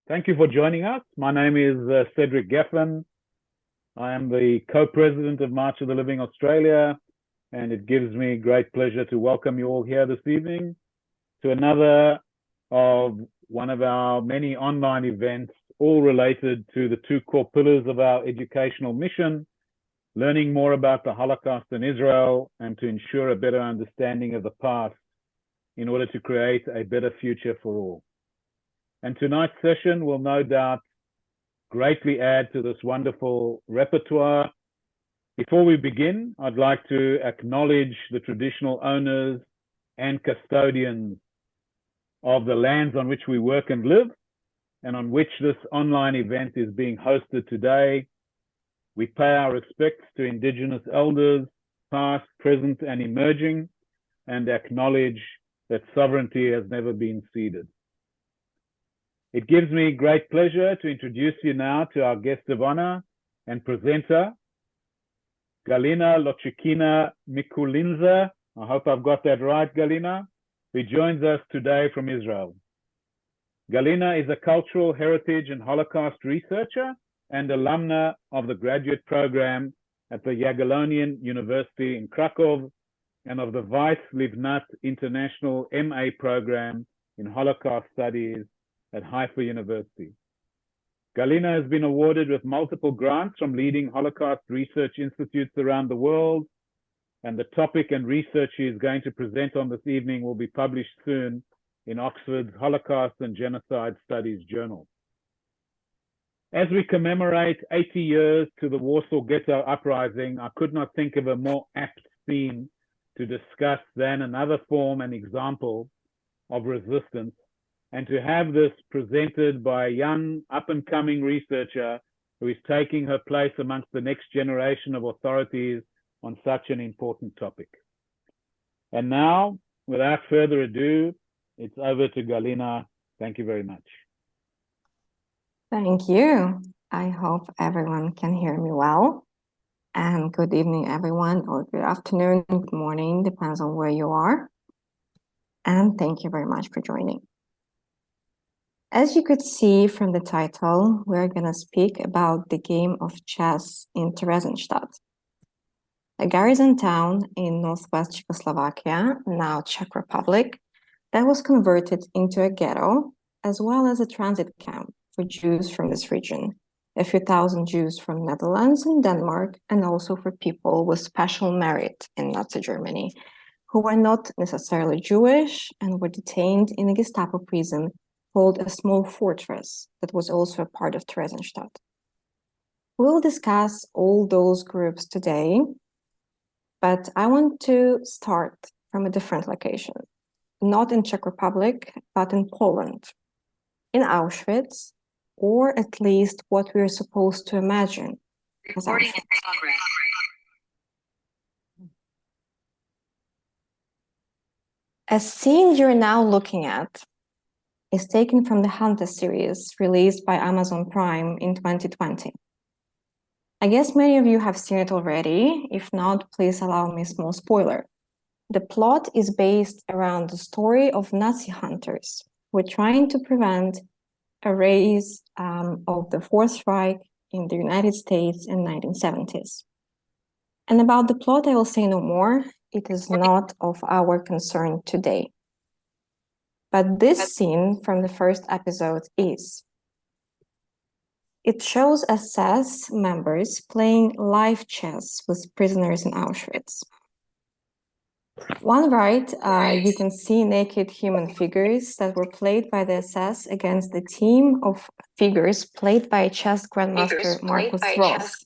Thank you for joining us. My name is Cedric Geffen. I am the co-president of March of the Living Australia, and it gives me great pleasure to welcome you all here this evening to another of one of our many online events, all related to the two core pillars of our educational mission, learning more about the Holocaust in Israel and to ensure a better understanding of the past in order to create a better future for all. And tonight's session will no doubt greatly add to this wonderful repertoire. Before we begin, I'd like to acknowledge the traditional owners and custodians of the lands on which we work and live, and on which this online event is being hosted today. We pay our respects to Indigenous elders, past, present, and emerging, and acknowledge that sovereignty has never been ceded. It gives me great pleasure to introduce you now to our guest of honor and presenter, Galina Lochikina Mikulinza. I hope I've got that right, Galina, who joins us today from Israel. Galina is a cultural heritage and Holocaust researcher and alumna of the graduate program at the Jagiellonian University in Krakow and of the Weiss-Livnat International MA Program in Holocaust Studies at Haifa University. Galina has been awarded with multiple grants from leading Holocaust research institutes around the world, and the topic and research she is going to present on this evening will be published soon in Oxford's Holocaust and Genocide Studies journal. As we commemorate 80 years to the Warsaw Ghetto Uprising, I could not think of a more apt theme to discuss than another form and example of resistance, and to have this presented by a young up-and-coming researcher who is taking her place amongst the next generation of authorities on such an important topic. And now, without further ado, it's over to Galina. Thank you very much. Thank you. I hope everyone can hear me well. And good evening, everyone, or good afternoon, good morning, depends on where you are. And thank you very much for joining. As you could see from the title, we're going to speak about the game of chess in Theresienstadt, a garrison town in northwest Czechoslovakia, now Czech Republic, that was converted into a ghetto, as well as a transit camp for Jews from this region, a few thousand Jews from Netherlands and Denmark, and also for people with special merit in Nazi Germany, who were not necessarily Jewish and were detained in a Gestapo prison called a small fortress that was also a part of Theresienstadt. We'll discuss all those groups today, but I want to start from a different location, not in Czech Republic, but in Poland, in Auschwitz, or at least what we're supposed to imagine as Auschwitz. A scene you're now looking at is taken from the Hunter series released by Amazon Prime in 2020. I guess many of you have seen it already. If not, please allow me a small spoiler. The plot is based around the story of Nazi hunters who were trying to prevent a rise of the Fourth Reich in the United States in the 1970s. And about the plot, I will say no more. It is not of our concern today. But this scene from the first episode is. It shows SS members playing live chess with prisoners in Auschwitz. On right, you can see naked human figures that were played by the SS against the team of figures played by chess grandmaster Marcus Ross.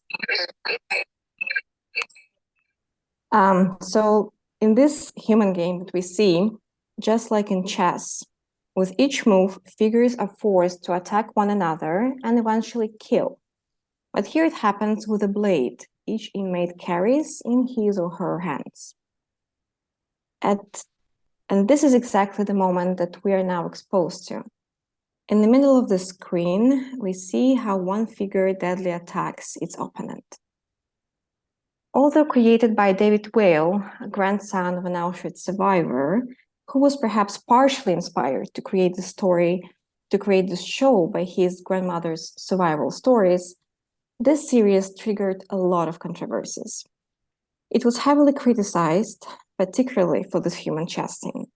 So in this human game that we see, just like in chess, with each move, figures are forced to attack one another and eventually kill. But here it happens with a blade each inmate carries in his or her hands. And this is exactly the moment that we are now exposed to. In the middle of the screen, we see how one figure deadly attacks its opponent. Although created by David Weil, a grandson of an Auschwitz survivor, who was perhaps partially inspired to create the story to create this show by his grandmother's survival stories, this series triggered a lot of controversies. It was heavily criticized, particularly for this human chess scene.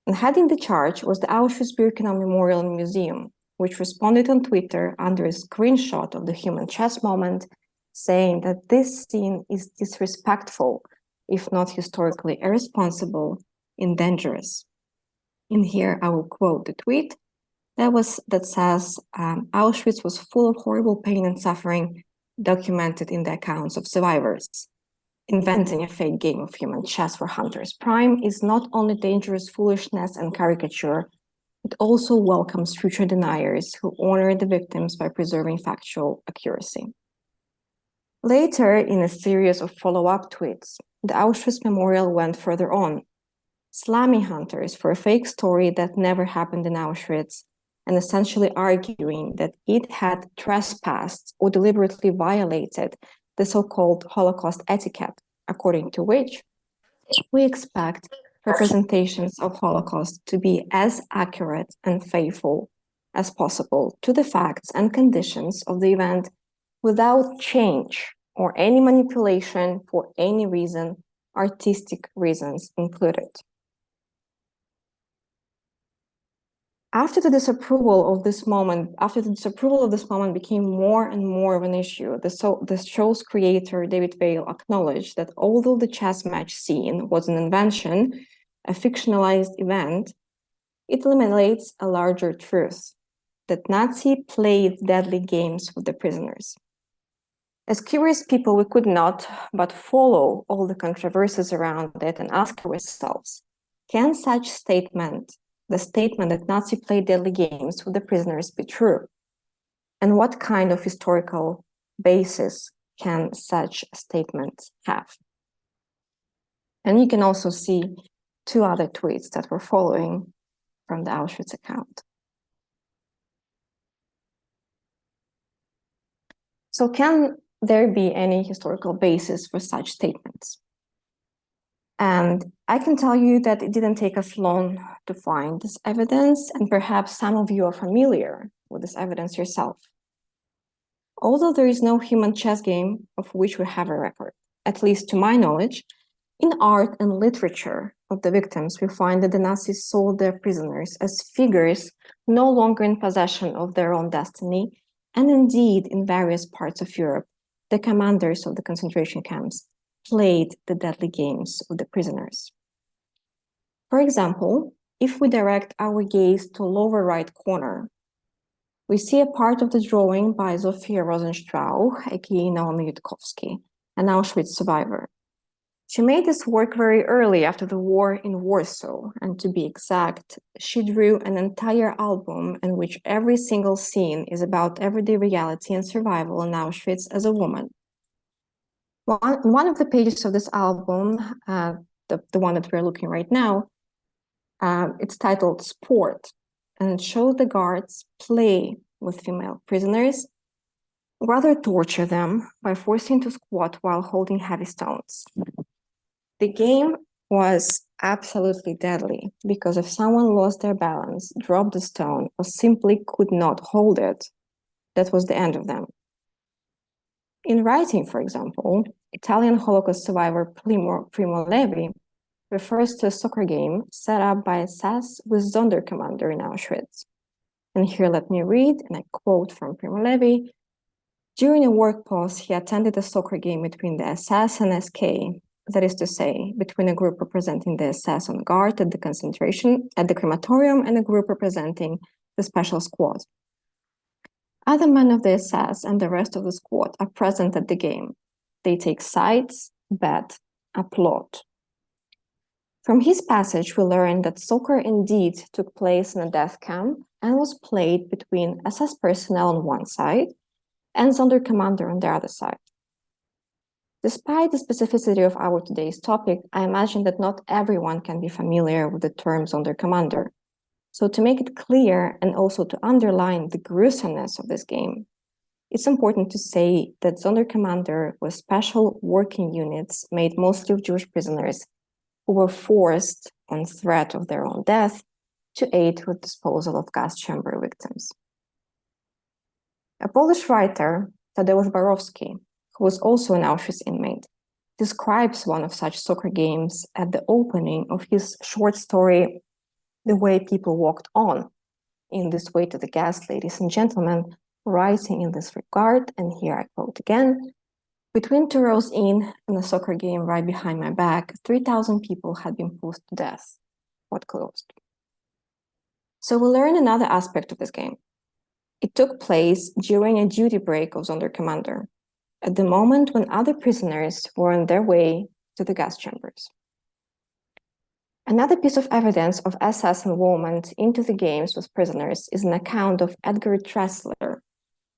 And heading the charge was the Auschwitz-Birkenau Memorial and Museum, which responded on Twitter under a screenshot of the human chess moment, saying that this scene is disrespectful, if not historically irresponsible and dangerous. And here I will quote the tweet that says, Auschwitz was full of horrible pain and suffering documented in the accounts of survivors. Inventing a fake game of human chess for Hunter's Prime is not only dangerous foolishness and caricature, it also welcomes future deniers who honor the victims by preserving factual accuracy. Later, in a series of follow-up tweets, the Auschwitz Memorial went further on, slamming hunters for a fake story that never happened in Auschwitz, and essentially arguing that it had trespassed or deliberately violated the so-called Holocaust etiquette, according to which we expect representations of Holocaust to be as accurate and faithful as possible to the facts and conditions of the event without change or any manipulation for any reason, artistic reasons included. After the disapproval of this moment became more and more of an issue, the show's creator, David Vail, acknowledged that although the chess match scene was an invention, a fictionalized event, it eliminates a larger truth, that Nazi played deadly games with the prisoners. As curious people, we could not but follow all the controversies around it and ask ourselves, can such statement, the statement that Nazi played deadly games with the prisoners, be true? And what kind of historical basis can such statements have? And you can also see two other tweets that were following from the Auschwitz account. So can there be any historical basis for such statements? And I can tell you that it didn't take us long to find this evidence, and perhaps some of you are familiar with this evidence yourself. Although there is no human chess game of which we have a record, at least to my knowledge, in art and literature of the victims, we find that the Nazis saw their prisoners as figures no longer in possession of their own destiny, and indeed in various parts of Europe, the commanders of the concentration camps played the deadly games with the prisoners. For example, if we direct our gaze to lower right corner, we see a part of the drawing by Zofia Rosenstrauch, aka Naomi Yudkowsky, an Auschwitz survivor. She made this work very early after the war in Warsaw, and to be exact, she drew an entire album in which every single scene is about everyday reality and survival in Auschwitz as a woman. One of the pages of this album, the one that we're looking right now, it's titled Sport, and it shows the guards play with female prisoners, rather torture them by forcing to squat while holding heavy stones. The game was absolutely deadly because if someone lost their balance, dropped the stone, or simply could not hold it, that was the end of them. In writing, for example, Italian Holocaust survivor Primo Levi refers to a soccer game set up by SS with Sonderkommando in Auschwitz. And here let me read, and I quote from Primo Levi, "During a work pause, he attended a soccer game between the SS and SK, that is to say, between a group representing the SS on guard at the crematorium and a group representing the special squad. Other men of the SS and the rest of the squad are present at the game. They take sides, bet, applaud." From his passage, we learn that soccer indeed took place in a death camp and was played between SS personnel on one side and Sonderkommando on the other side. Despite the specificity of our today's topic, I imagine that not everyone can be familiar with the term Sonderkommando. So to make it clear and also to underline the gruesomeness of this game, it's important to say that Sonderkommando were special working units made mostly of Jewish prisoners who were forced, on threat of their own death, to aid with disposal of gas chamber victims. A Polish writer, Tadeusz Borowski, who was also an Auschwitz inmate, describes one of such soccer games at the opening of his short story, The Way People Walked On. In this way to the gas, ladies and gentlemen, writing in this regard, and here I quote again, "Between 2 rows in and a soccer game right behind my back, 3,000 people had been put to death." What closed. So we learn another aspect of this game. It took place during a duty break of Sonderkommando, at the moment when other prisoners were on their way to the gas chambers. Another piece of evidence of SS involvement into the games with prisoners is an account of Edgar Tressler,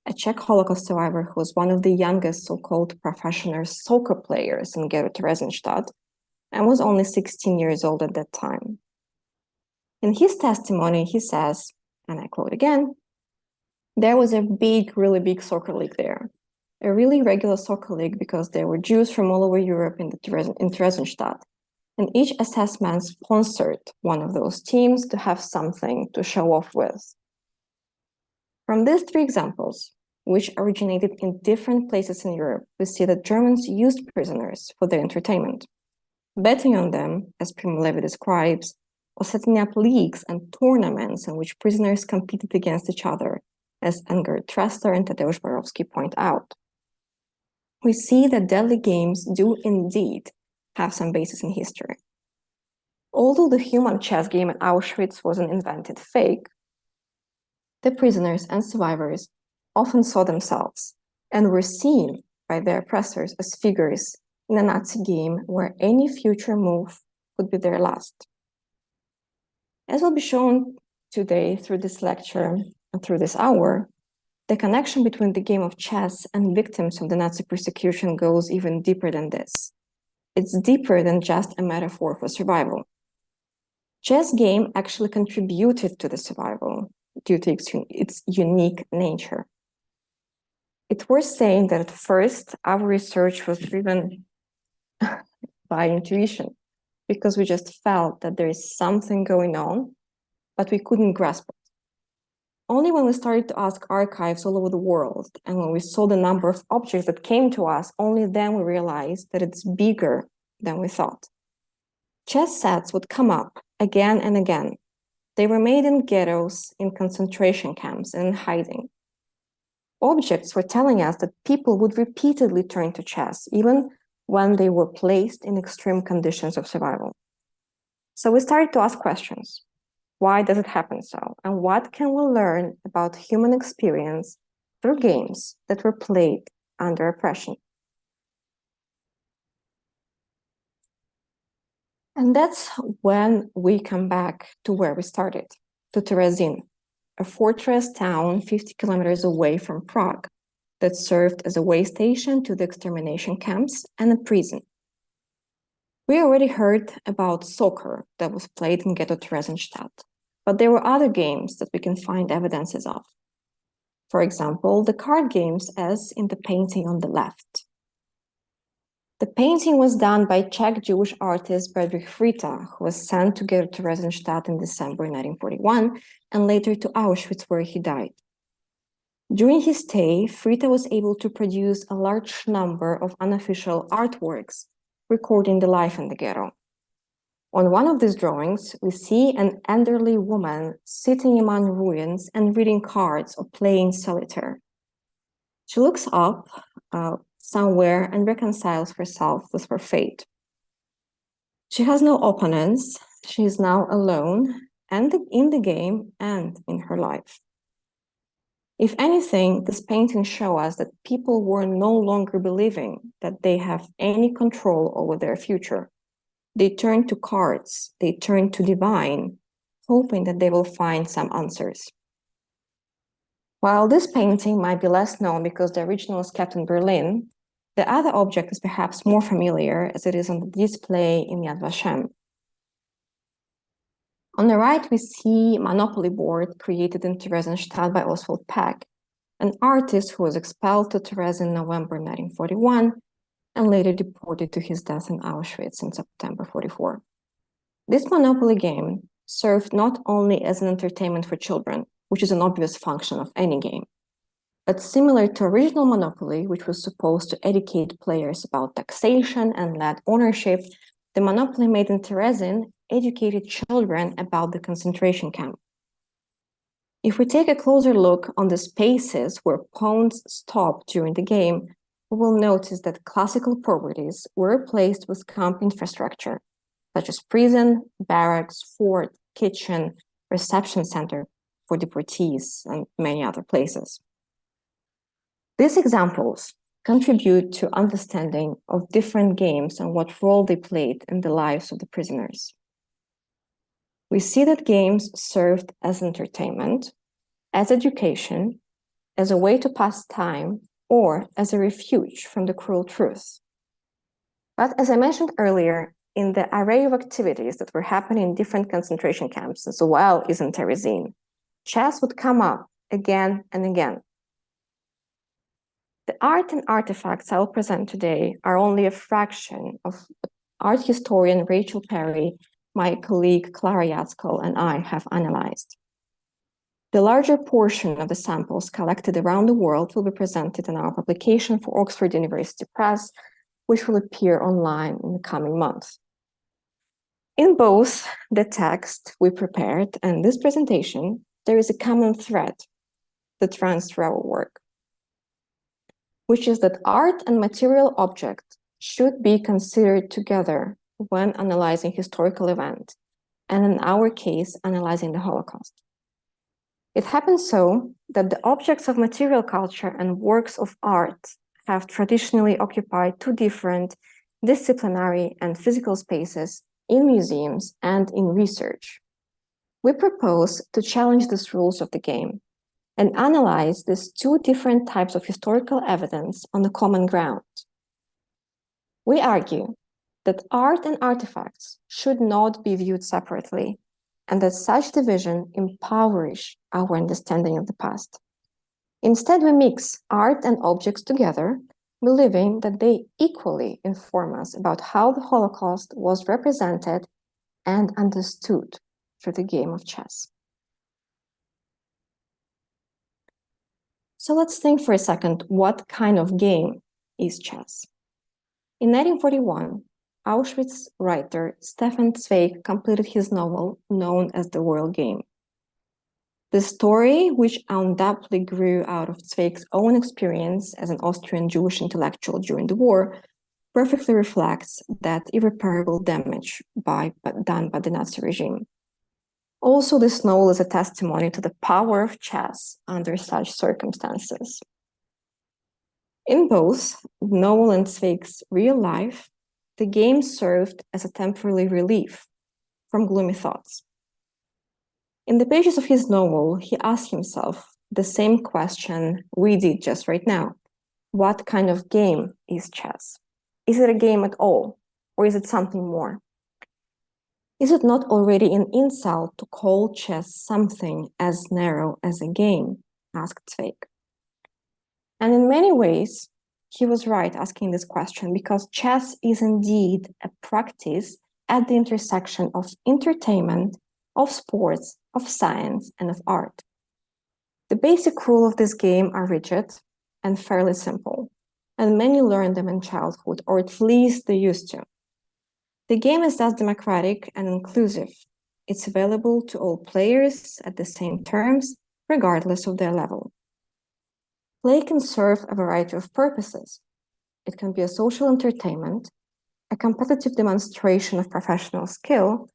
a Czech Holocaust survivor who was one of the youngest so-called professional soccer players in Ghetto Theresienstadt and was only 16 years old at that time. In his testimony, he says, and I quote again, "There was a really big soccer league there. A really regular soccer league because there were Jews from all over Europe in Theresienstadt. And each SS man sponsored one of those teams to have something to show off with." From these 3 examples, which originated in different places in Europe, we see that Germans used prisoners for their entertainment, betting on them, as Primo Levi describes, or setting up leagues and tournaments in which prisoners competed against each other, as Edgar Tressler and Tadeusz Borowski point out. We see that deadly games do indeed have some basis in history. Although the human chess game at Auschwitz was an invented fake, the prisoners and survivors often saw themselves and were seen by their oppressors as figures in a Nazi game where any future move would be their last. As will be shown today through this lecture and through this hour, the connection between the game of chess and victims of the Nazi persecution goes even deeper than this. It's deeper than just a metaphor for survival. Chess game actually contributed to the survival due to its unique nature. It's worth saying that at first, our research was driven by intuition, because we just felt that there is something going on, but we couldn't grasp it. Only when we started to ask archives all over the world, and when we saw the number of objects that came to us, only then we realized that it's bigger than we thought. Chess sets would come up again and again. They were made in ghettos, in concentration camps, and in hiding. Objects were telling us that people would repeatedly turn to chess, even when they were placed in extreme conditions of survival. So we started to ask questions. Why does it happen so? And what can we learn about human experience through games that were played under oppression? And that's when we come back to where we started, to Terezin, a fortress town 50 kilometers away from Prague that served as a way station to the extermination camps and a prison. We already heard about soccer that was played in Ghetto Theresienstadt, but there were other games that we can find evidences of. For example, the card games as in the painting on the left. The painting was done by Czech Jewish artist Bedřich Frita, who was sent to Ghetto Theresienstadt in December 1941 and later to Auschwitz, where he died. During his stay, Frita was able to produce a large number of unofficial artworks recording the life in the ghetto. On one of these drawings, we see an elderly woman sitting among ruins and reading cards or playing solitaire. She looks up somewhere and reconciles herself with her fate. She has no opponents. She is now alone and in the game and in her life. If anything, this painting shows us that people were no longer believing that they have any control over their future. They turn to cards, they turn to divine, hoping that they will find some answers. While this painting might be less known because the original is kept in Berlin, the other object is perhaps more familiar as it is on the display in Yad Vashem. On the right, we see Monopoly board created in Theresienstadt by Oswald Peck, an artist who was expelled to Terezin in November 1941 and later deported to his death in Auschwitz in September 1944. This Monopoly game served not only as an entertainment for children, which is an obvious function of any game, but similar to original Monopoly, which was supposed to educate players about taxation and land ownership, the Monopoly made in Terezin educated children about the concentration camp. If we take a closer look on the spaces where pawns stopped during the game, we will notice that classical properties were replaced with camp infrastructure, such as prison, barracks, fort, kitchen, reception center for deportees, and many other places. These examples contribute to understanding of different games and what role they played in the lives of the prisoners. We see that games served as entertainment, as education, as a way to pass time, or as a refuge from the cruel truth. But as I mentioned earlier, in the array of activities that were happening in different concentration camps, as well as in Terezin, chess would come up again and again. The art and artifacts I'll present today are only a fraction of what art historian Rachel Perry, my colleague Klara Jackl, and I have analyzed. The larger portion of the samples collected around the world will be presented in our publication for Oxford University Press, which will appear online in the coming months. In both the text we prepared and this presentation, there is a common thread that runs through our work, which is that art and material objects should be considered together when analyzing historical events, and in our case, analyzing the Holocaust. It happens so that the objects of material culture and works of art have traditionally occupied two different disciplinary and physical spaces in museums and in research. We propose to challenge these rules of the game and analyze these two different types of historical evidence on the common ground. We argue that art and artifacts should not be viewed separately, and that such division impoverish our understanding of the past. Instead, we mix art and objects together, believing that they equally inform us about how the Holocaust was represented and understood through the game of chess. So let's think for a second, what kind of game is chess? In 1941, Auschwitz writer Stefan Zweig completed his novel known as The Royal Game. The story, which undoubtedly grew out of Zweig's own experience as an Austrian Jewish intellectual during the war, perfectly reflects that irreparable damage done by the Nazi regime. Also, this novel is a testimony to the power of chess under such circumstances. In both Noel and Zweig's real life, the game served as a temporary relief from gloomy thoughts. In the pages of his novel, he asked himself the same question we did just right now. What kind of game is chess? Is it a game at all, or is it something more? Is it not already an insult to call chess something as narrow as a game? Asked Zweig. And in many ways, he was right asking this question, because chess is indeed a practice at the intersection of entertainment, of sports, of science, and of art. The basic rules of this game are rigid and fairly simple, and many learn them in childhood, or at least they used to. The game is thus democratic and inclusive. It's available to all players at the same terms, regardless of their level. Play can serve a variety of purposes. It can be a social entertainment, a competitive demonstration of professional skill,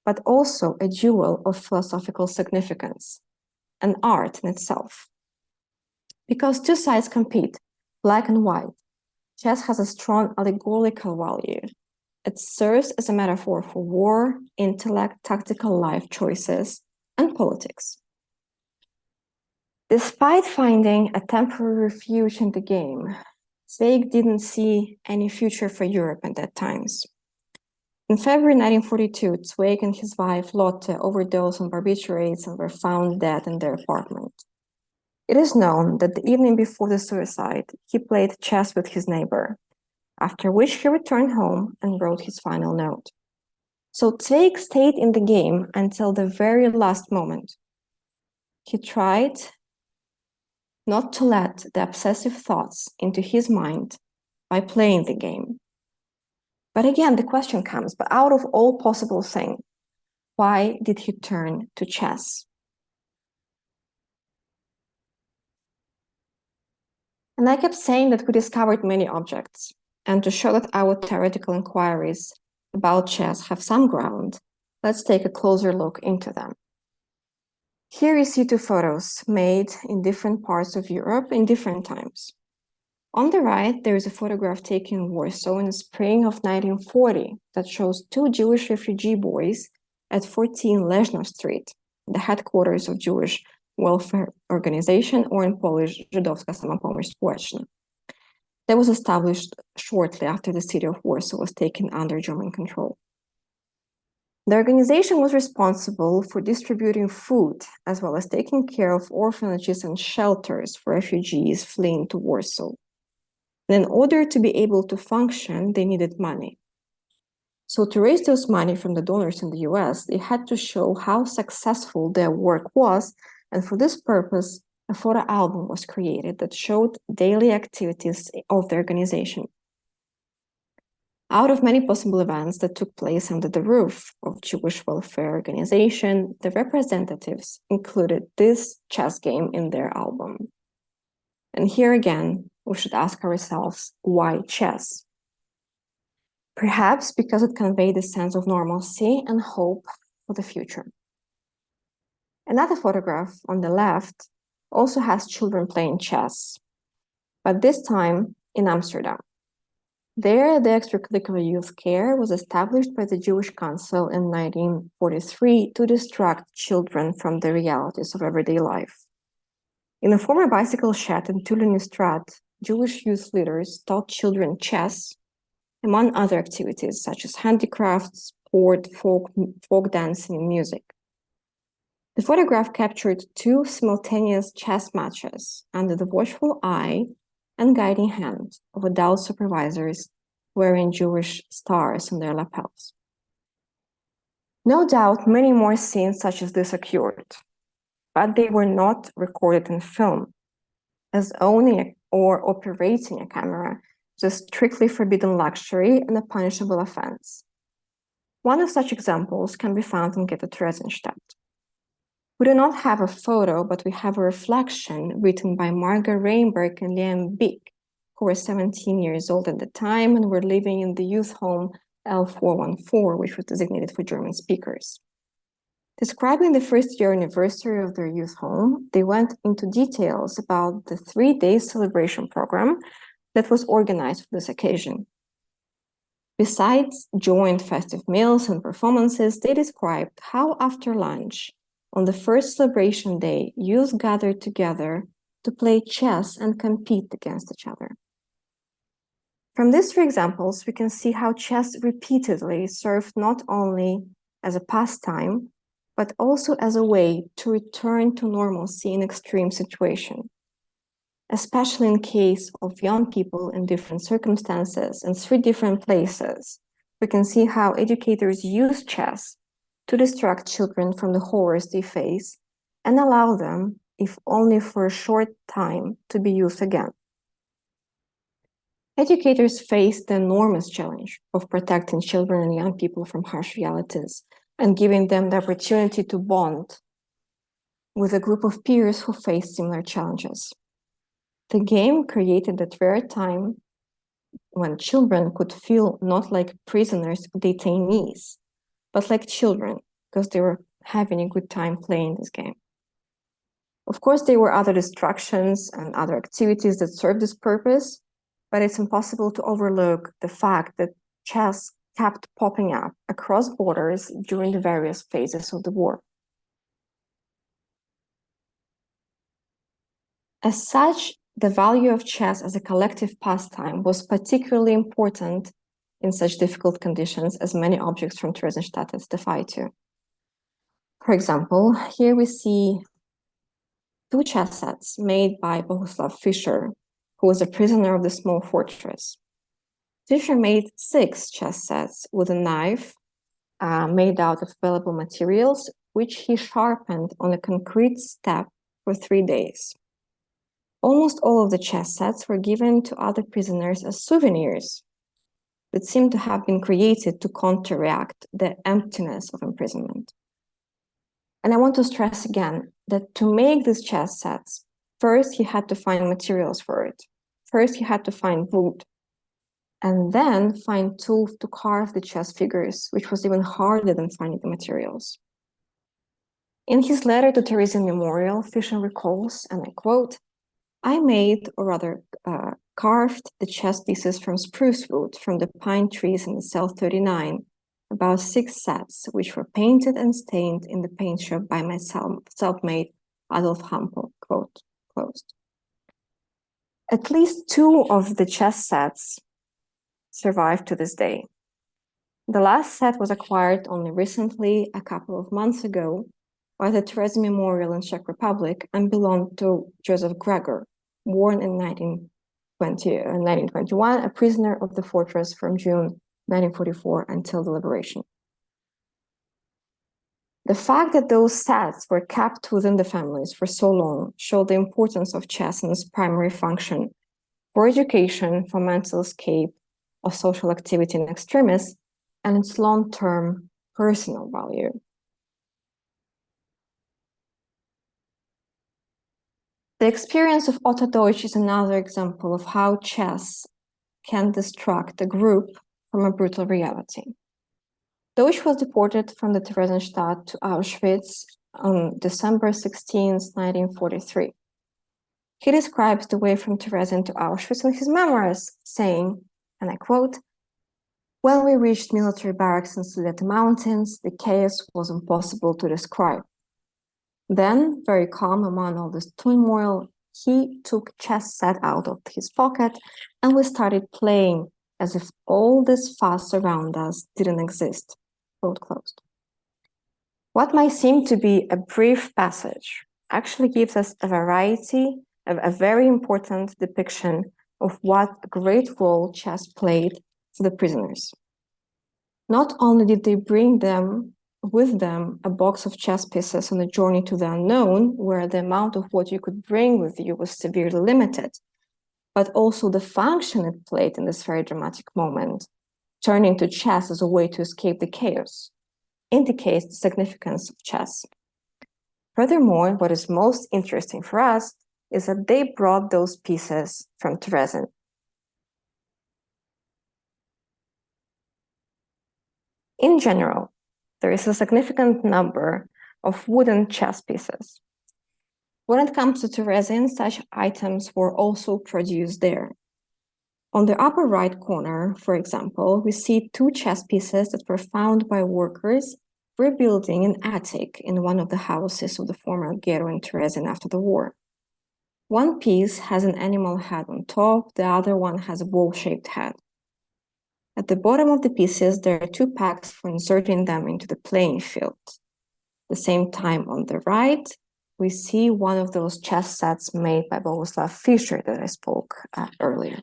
but also a jewel of philosophical significance, an art in itself. Because two sides compete, black and white, chess has a strong allegorical value. It serves as a metaphor for war, intellect, tactical life choices, and politics. Despite finding a temporary refuge in the game, Zweig didn't see any future for Europe at that time. In February 1942, Zweig and his wife Lotte overdosed on barbiturates and were found dead in their apartment. It is known that the evening before the suicide, he played chess with his neighbor, after which he returned home and wrote his final note. So Zweig stayed in the game until the very last moment. He tried not to let the obsessive thoughts into his mind by playing the game. But again, the question comes, but out of all possible things, why did he turn to chess? And I kept saying that we discovered many objects, and to show that our theoretical inquiries about chess have some ground, let's take a closer look into them. Here you see two photos made in different parts of Europe in different times. On the right, there is a photograph taken in Warsaw in the spring of 1940 that shows two Jewish refugee boys at 14 Leszno Street, the headquarters of Jewish welfare organization, or in Polish, Żydowska Samopomocz Społeczna. That was established shortly after the city of Warsaw was taken under German control. The organization was responsible for distributing food, as well as taking care of orphanages and shelters for refugees fleeing to Warsaw. And in order to be able to function, they needed money. So to raise those money from the donors in the US, they had to show how successful their work was, and for this purpose, a photo album was created that showed daily activities of the organization. Out of many possible events that took place under the roof of Jewish welfare organization, the representatives included this chess game in their album. And here again, we should ask ourselves, why chess? Perhaps because it conveyed a sense of normalcy and hope for the future. Another photograph on the left also has children playing chess, but this time in Amsterdam. There, the extracurricular youth care was established by the Jewish Council in 1943 to distract children from the realities of everyday life. In a former bicycle shed in Theresienstadt, Jewish youth leaders taught children chess, among other activities such as handicrafts, sport, folk dancing, and music. The photograph captured two simultaneous chess matches under the watchful eye and guiding hand of adult supervisors wearing Jewish stars on their lapels. No doubt many more scenes such as this occurred, but they were not recorded in film, as owning or operating a camera is a strictly forbidden luxury and a punishable offense. One of such examples can be found in Ghetto Theresienstadt. We do not have a photo, but we have a reflection written by Marga Reinberg and Liam Bick, who were 17 years old at the time and were living in the youth home L414, which was designated for German speakers. Describing the first-year anniversary of their youth home, they went into details about the 3-day celebration program that was organized for this occasion. Besides joint festive meals and performances, they described how after lunch, on the first celebration day, youth gathered together to play chess and compete against each other. From these three examples, we can see how chess repeatedly served not only as a pastime, but also as a way to return to normalcy in extreme situations, especially in case of young people in different circumstances in 3 different places. We can see how educators use chess to distract children from the horrors they face and allow them, if only for a short time, to be used again. Educators face the enormous challenge of protecting children and young people from harsh realities and giving them the opportunity to bond with a group of peers who face similar challenges. The game created that rare time when children could feel not like prisoners, detainees, but like children, because they were having a good time playing this game. Of course, there were other distractions and other activities that served this purpose, but it's impossible to overlook the fact that chess kept popping up across borders during the various phases of the war. As such, the value of chess as a collective pastime was particularly important in such difficult conditions as many objects from Theresienstadt testify to. For example, here we see 2 chess sets made by Bohuslav Fischer, who was a prisoner of the small fortress. Fischer made 6 chess sets with a knife, made out of available materials, which he sharpened on a concrete step for 3 days. Almost all of the chess sets were given to other prisoners as souvenirs that seemed to have been created to counteract the emptiness of imprisonment. And I want to stress again that to make these chess sets, first he had to find materials for it. First he had to find wood, and then find tools to carve the chess figures, which was even harder than finding the materials. In his letter to Theresian Memorial, Fischer recalls, and I quote, "I made, or rather carved, the chess pieces from spruce wood from the pine trees in the cell 39, about 6 sets, which were painted and stained in the paint shop by my self-made Adolf Hampel," quote, closed. At least 2 of the chess sets survive to this day. The last set was acquired only recently, a couple of months ago, by the Theresian Memorial in Czech Republic and belonged to Joseph Gregor, born in 1921, a prisoner of the fortress from June 1944 until the liberation. The fact that those sets were kept within the families for so long showed the importance of chess and its primary function for education, for mental escape of social activity in extremis, and its long-term personal value. The experience of Otto Deutsch is another example of how chess can distract a group from a brutal reality. Deutsch was deported from the Theresienstadt to Auschwitz on December 16, 1943. He describes the way from Theresien to Auschwitz in his memoirs, saying, and I quote, "When we reached military barracks in Sudete Mountains, the chaos was impossible to describe. Then, very calm among all this turmoil, he took chess set out of his pocket and we started playing as if all this fuss around us didn't exist." Quote closed. What might seem to be a brief passage actually gives us a very important depiction of what a great role chess played for the prisoners. Not only did they bring with them a box of chess pieces on a journey to the unknown, where the amount of what you could bring with you was severely limited, but also the function it played in this very dramatic moment, turning to chess as a way to escape the chaos, indicates the significance of chess. Furthermore, what is most interesting for us is that they brought those pieces from Theresien. In general, there is a significant number of wooden chess pieces. When it comes to Theresien, such items were also produced there. On the upper right corner, for example, we see 2 chess pieces that were found by workers rebuilding an attic in one of the houses of the former ghetto in Theresien after the war. One piece has an animal head on top, the other one has a bowl-shaped head. At the bottom of the pieces, there are 2 packs for inserting them into the playing field. At the same time, on the right, we see one of those chess sets made by Boguslav Fischer that I spoke earlier.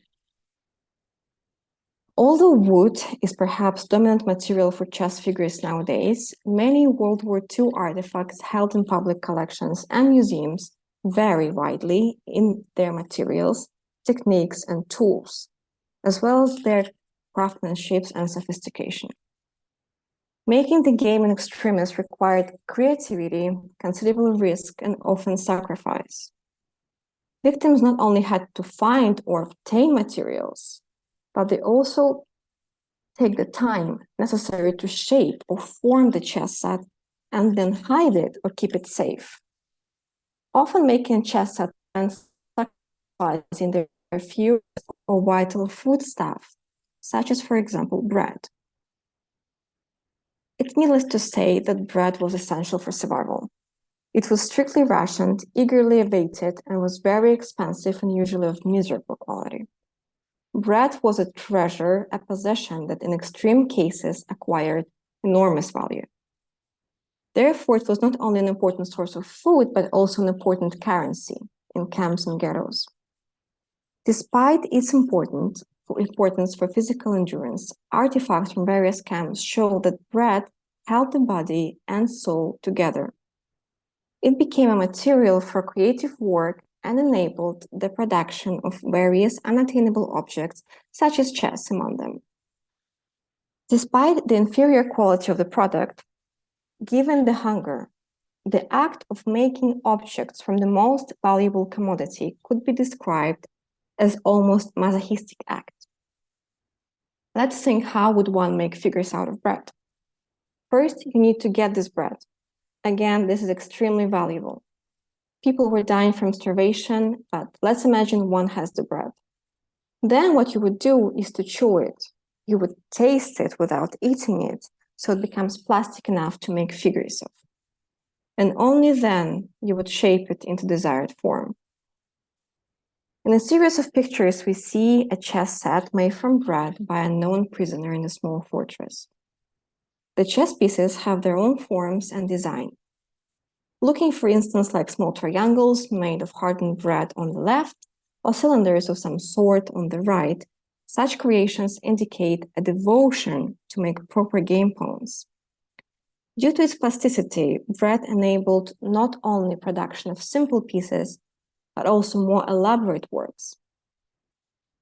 Although wood is perhaps dominant material for chess figures nowadays, many World War II artifacts held in public collections and museums vary widely in their materials, techniques, and tools, as well as their craftsmanship and sophistication. Making the game in extremis required creativity, considerable risk, and often sacrifice. Victims not only had to find or obtain materials, but they also take the time necessary to shape or form the chess set and then hide it or keep it safe. Often making a chess set and sacrificing their few or vital foodstuff, such as, for example, bread. It's needless to say that bread was essential for survival. It was strictly rationed, eagerly awaited, and was very expensive and usually of miserable quality. Bread was a treasure, a possession that in extreme cases acquired enormous value. Therefore, it was not only an important source of food, but also an important currency in camps and ghettos. Despite its importance for physical endurance, artifacts from various camps show that bread held the body and soul together. It became a material for creative work and enabled the production of various unattainable objects, such as chess among them. Despite the inferior quality of the product, given the hunger, the act of making objects from the most valuable commodity could be described as almost masochistic act. Let's think, how would one make figures out of bread? First, you need to get this bread. Again, this is extremely valuable. People were dying from starvation, but let's imagine one has the bread. Then what you would do is to chew it. You would taste it without eating it, so it becomes plastic enough to make figures of. And only then you would shape it into desired form. In a series of pictures, we see a chess set made from bread by a known prisoner in a small fortress. The chess pieces have their own forms and design. Looking, for instance, like small triangles made of hardened bread on the left, or cylinders of some sort on the right, such creations indicate a devotion to make proper game pawns. Due to its plasticity, bread enabled not only production of simple pieces, but also more elaborate works.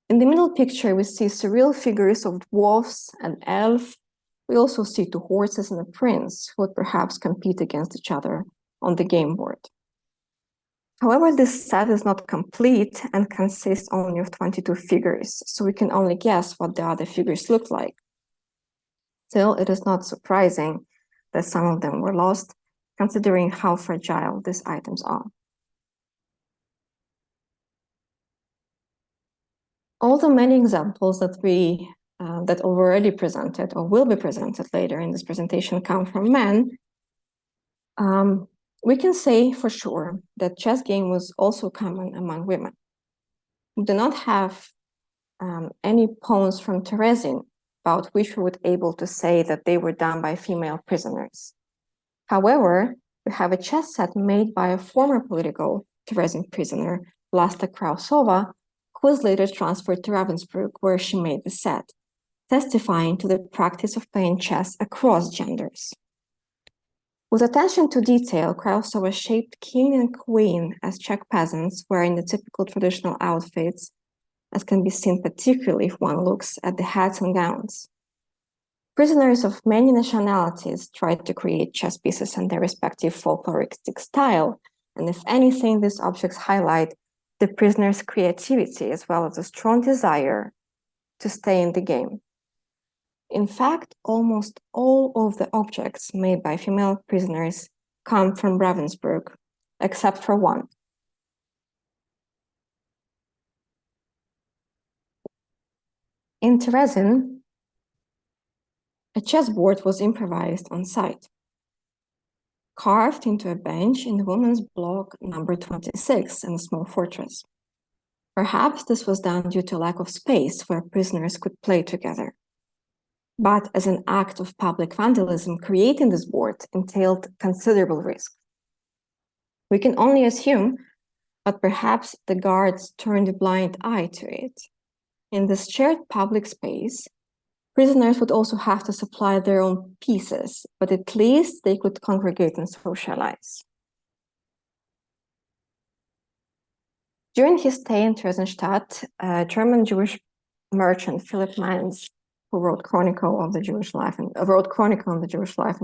In the middle picture, we see surreal figures of dwarfs and elves. We also see two horses and a prince who would perhaps compete against each other on the game board. However, this set is not complete and consists only of 22 figures, so we can only guess what the other figures look like. Still, it is not surprising that some of them were lost, considering how fragile these items are. All the many examples that we that already presented or will be presented later in this presentation come from men, we can say for sure that chess game was also common among women. We do not have any poems from Theresienstadt about which we would be able to say that they were done by female prisoners. However, we have a chess set made by a former political Theresienstadt prisoner, Vlasta Krausova, who was later transferred to Ravensbrück, where she made the set, testifying to the practice of playing chess across genders. With attention to detail, Krausova shaped king and queen as Czech peasants wearing the typical traditional outfits, as can be seen particularly if one looks at the hats and gowns. Prisoners of many nationalities tried to create chess pieces in their respective folkloristic style, and if anything, these objects highlight the prisoners' creativity as well as a strong desire to stay in the game. In fact, almost all of the objects made by female prisoners come from Ravensbrück, except for one. In Theresienstadt, a chessboard was improvised on site, carved into a bench in the women's block number 26 in a small fortress. Perhaps this was done due to lack of space where prisoners could play together. But as an act of public vandalism, creating this board entailed considerable risk. We can only assume, but perhaps the guards turned a blind eye to it. In this shared public space, prisoners would also have to supply their own pieces, but at least they could congregate and socialize. During his stay in Theresienstadt, a German Jewish merchant, Philip Mainz, who wrote Chronicle on the Jewish life in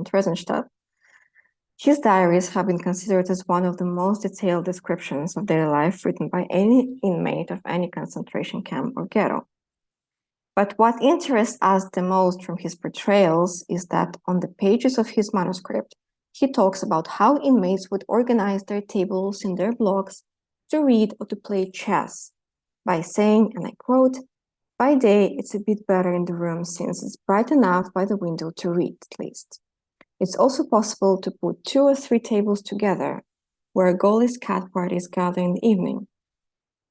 Theresienstadt, his diaries have been considered as one of the most detailed descriptions of daily life written by any inmate of any concentration camp or ghetto. But what interests us the most from his portrayals is that on the pages of his manuscript, he talks about how inmates would organize their tables in their blocks to read or to play chess by saying, and I quote, "By day, it's a bit better in the room since it's bright enough by the window to read, at least. It's also possible to put 2 or 3 tables together where a goalless cat parties gather in the evening.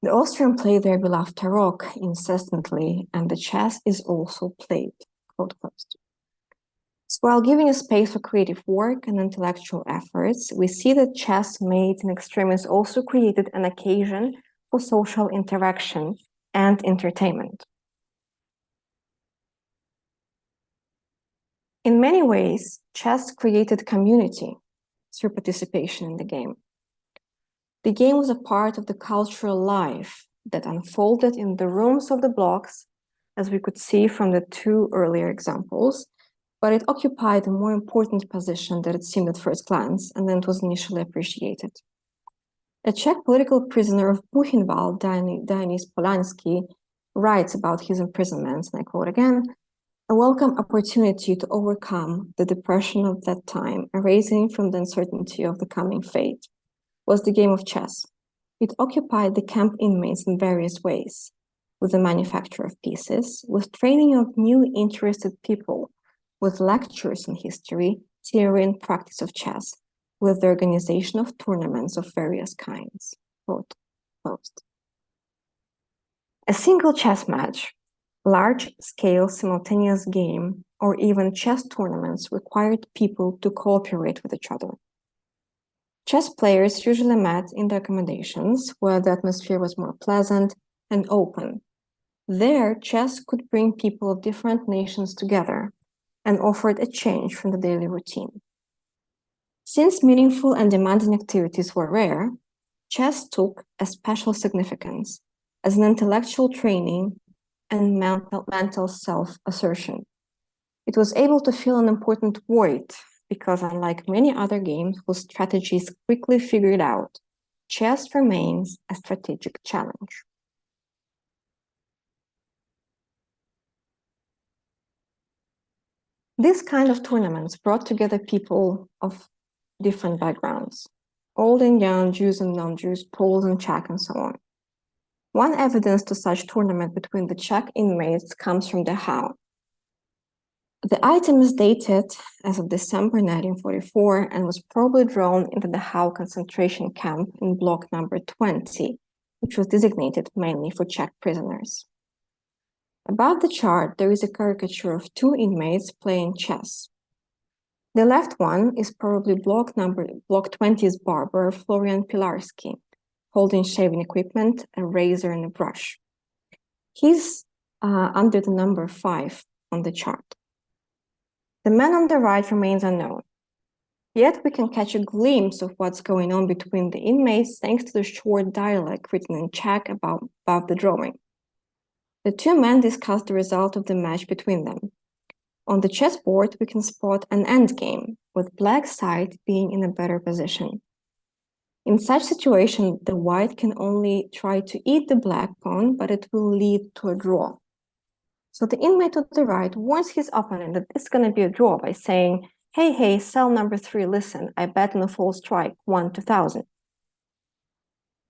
The Austrian play their beloved Tarok incessantly, and the chess is also played." Quote close. So while giving a space for creative work and intellectual efforts, we see that chess made in extremis also created an occasion for social interaction and entertainment. In many ways, chess created community through participation in the game. The game was a part of the cultural life that unfolded in the rooms of the blocks, as we could see from the two earlier examples, but it occupied a more important position than it seemed at first glance, and then it was initially appreciated. A Czech political prisoner of Buchenwald, Denis Polansky, writes about his imprisonment, and I quote again, "A welcome opportunity to overcome the depression of that time, arising from the uncertainty of the coming fate, was the game of chess. It occupied the camp inmates in various ways, with the manufacture of pieces, with training of new interested people, with lectures on history, theory, and practice of chess, with the organization of tournaments of various kinds." Quote, closed. A single chess match, large-scale simultaneous game, or even chess tournaments required people to cooperate with each other. Chess players usually met in their accommodations where the atmosphere was more pleasant and open. There, chess could bring people of different nations together and offered a change from the daily routine. Since meaningful and demanding activities were rare, chess took a special significance as an intellectual training and mental self-assertion. It was able to fill an important void because, unlike many other games whose strategies quickly figured out, chess remains a strategic challenge. This kind of tournaments brought together people of different backgrounds, old and young, Jews and non-Jews, Poles and Czech, and so on. One evidence to such tournament between the Czech inmates comes from Dachau. The item is dated as of December 1944 and was probably drawn into the Dachau concentration camp in block number 20, which was designated mainly for Czech prisoners. Above the chart, there is a caricature of two inmates playing chess. The left one is probably block 20's barber, Florian Pilarski, holding shaving equipment, a razor, and a brush. He's under the number 5 on the chart. The man on the right remains unknown. Yet we can catch a glimpse of what's going on between the inmates thanks to the short dialogue written in Czech above the drawing. The two men discuss the result of the match between them. On the chessboard, we can spot an endgame, with black side being in a better position. In such situation, the white can only try to eat the black pawn, but it will lead to a draw. So the inmate on the right warns his opponent that it's going to be a draw by saying, hey, cell number 3, listen, I bet on a full strike, 1 to 1,000.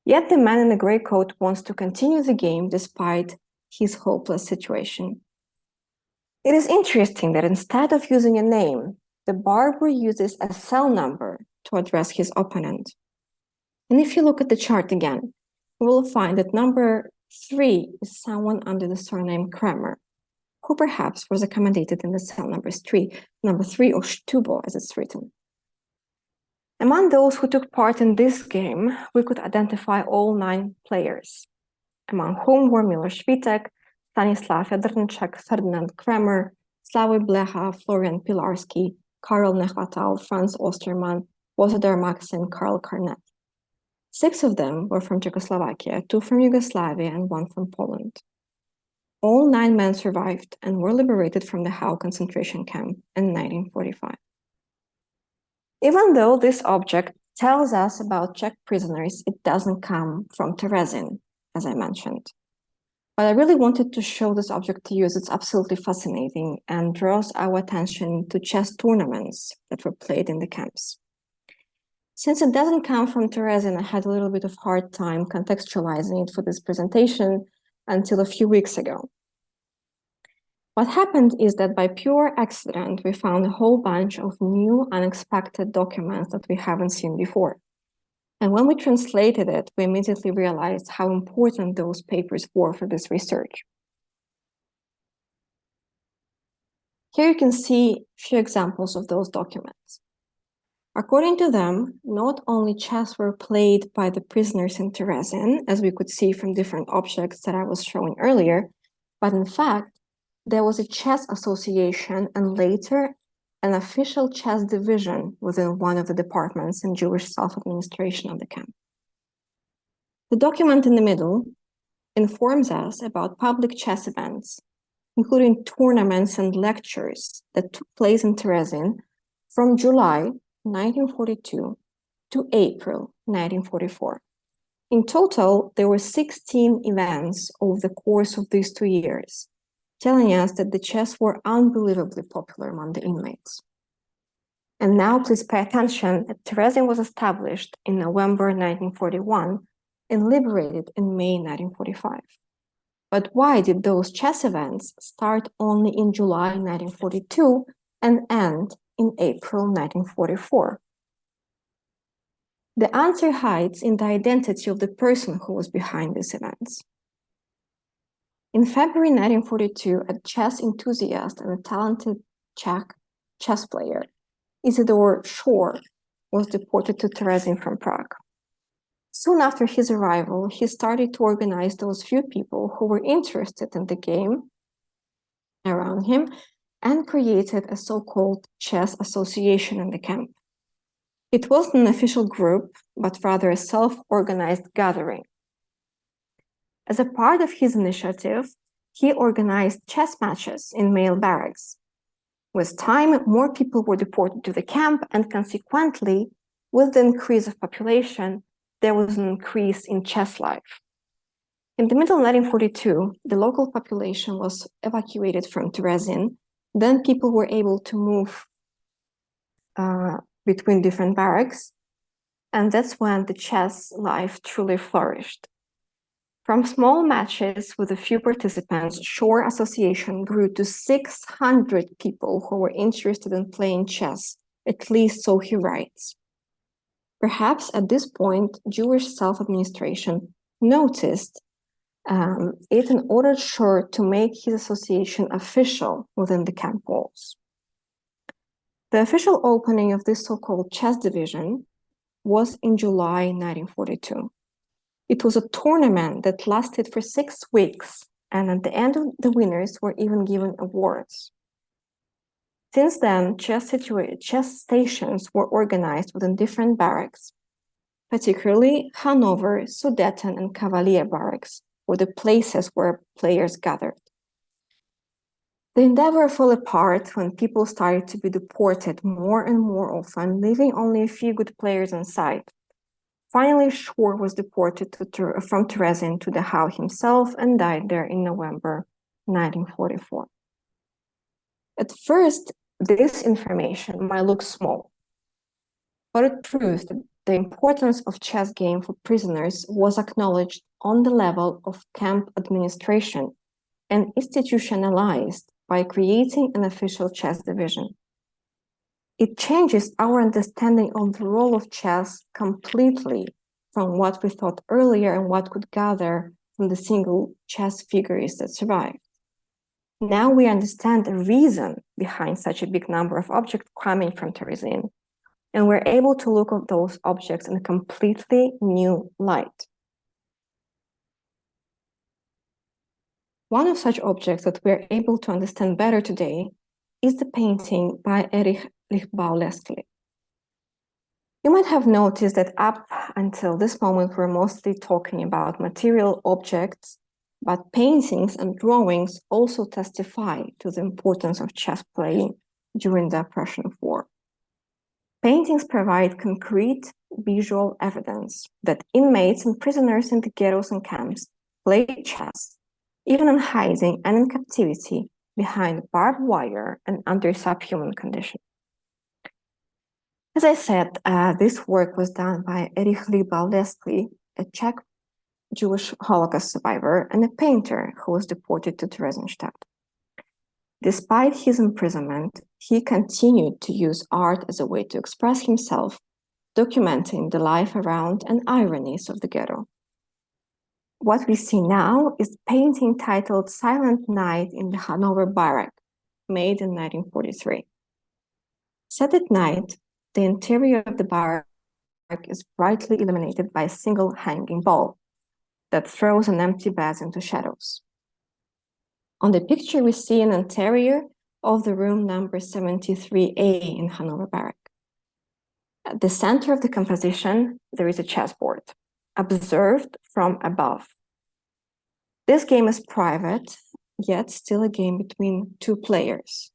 Yet the man in the gray coat wants to continue the game despite his hopeless situation. It is interesting that instead of using a name, the barber uses a cell number to address his opponent. And if you look at the chart again, you will find that number 3 is someone under the surname Kramer, who perhaps was accommodated in the cell number 3 or Stubo as it's written. Among those who took part in this game, we could identify all 9 players, among whom were Miloš Vitek, Stanislav Jadrnček, Ferdinand Kramer, Slavoj Blecha, Florian Pilarski, Karel Nechvatal, Franz Ostermann, Bozidar Maxim, Karl Karnet. 6 of them were from Czechoslovakia, 2 from Yugoslavia, and 1 from Poland. All 9 men survived and were liberated from the Dachau concentration camp in 1945. Even though this object tells us about Czech prisoners, it doesn't come from Terezin, as I mentioned. But I really wanted to show this object to you as it's absolutely fascinating and draws our attention to chess tournaments that were played in the camps. Since it doesn't come from Terezin, I had a little bit of hard time contextualizing it for this presentation until a few weeks ago. What happened is that by pure accident, we found a whole bunch of new unexpected documents that we haven't seen before. And when we translated it, we immediately realized how important those papers were for this research. Here you can see a few examples of those documents. According to them, not only chess were played by the prisoners in Terezin, as we could see from different objects that I was showing earlier, but in fact, there was a chess association and later an official chess division within one of the departments in Jewish self-administration of the camp. The document in the middle informs us about public chess events, including tournaments and lectures that took place in Terezin from July 1942 to April 1944. In total, there were 16 events over the course of these 2 years, telling us that the chess were unbelievably popular among the inmates. And now please pay attention that Terezin was established in November 1941 and liberated in May 1945. But why did those chess events start only in July 1942 and end in April 1944? The answer hides in the identity of the person who was behind these events. In February 1942, a chess enthusiast and a talented Czech chess player, Isidor Shor, was deported to Terezin from Prague. Soon after his arrival, he started to organize those few people who were interested in the game around him and created a so-called chess association in the camp. It wasn't an official group, but rather a self-organized gathering. As a part of his initiative, he organized chess matches in male barracks. With time, more people were deported to the camp, and consequently, with the increase of population, there was an increase in chess life. In the middle of 1942, the local population was evacuated from Terezin. Then people were able to move between different barracks, and that's when the chess life truly flourished. From small matches with a few participants, Shore Association grew to 600 people who were interested in playing chess, at least so he writes. Perhaps at this point, Jewish self-administration noticed it and ordered Shore to make his association official within the camp walls. The official opening of this so-called chess division was in July 1942. It was a tournament that lasted for 6 weeks, and at the end, the winners were even given awards. Since then, chess stations were organized within different barracks. Particularly, Hanover, Sudeten, and Cavalier barracks were the places where players gathered. The endeavor fell apart when people started to be deported more and more often, leaving only a few good players inside. Finally, Shore was deported from Terezin to Dachau himself and died there in November 1944. At first, this information might look small, but it proves that the importance of chess game for prisoners was acknowledged on the level of camp administration and institutionalized by creating an official chess division. It changes our understanding of the role of chess completely from what we thought earlier and what could gather from the single chess figures that survived. Now we understand the reason behind such a big number of objects coming from Terezin, and we're able to look at those objects in a completely new light. One of such objects that we're able to understand better today is the painting by Erich Lichtbau-Leskli. You might have noticed that up until this moment, we're mostly talking about material objects, but paintings and drawings also testify to the importance of chess playing during the oppression of war. Paintings provide concrete visual evidence that inmates and prisoners in the ghettos and camps played chess, even in hiding and in captivity behind barbed wire and under subhuman conditions. As I said, this work was done by Erich Lichtbau-Leskli, a Czech Jewish Holocaust survivor and a painter who was deported to Theresienstadt. Despite his imprisonment, he continued to use art as a way to express himself, documenting the life around and ironies of the ghetto. What we see now is a painting titled Silent Night in the Hanover Barrack, made in 1943. Set at night, the interior of the barrack is brightly illuminated by a single hanging bulb that throws an empty bed into shadows. On the picture, we see an interior of the room number 73A in Hanover Barrack. At the center of the composition, there is a chessboard, observed from above. This game is private, yet still a game between two players.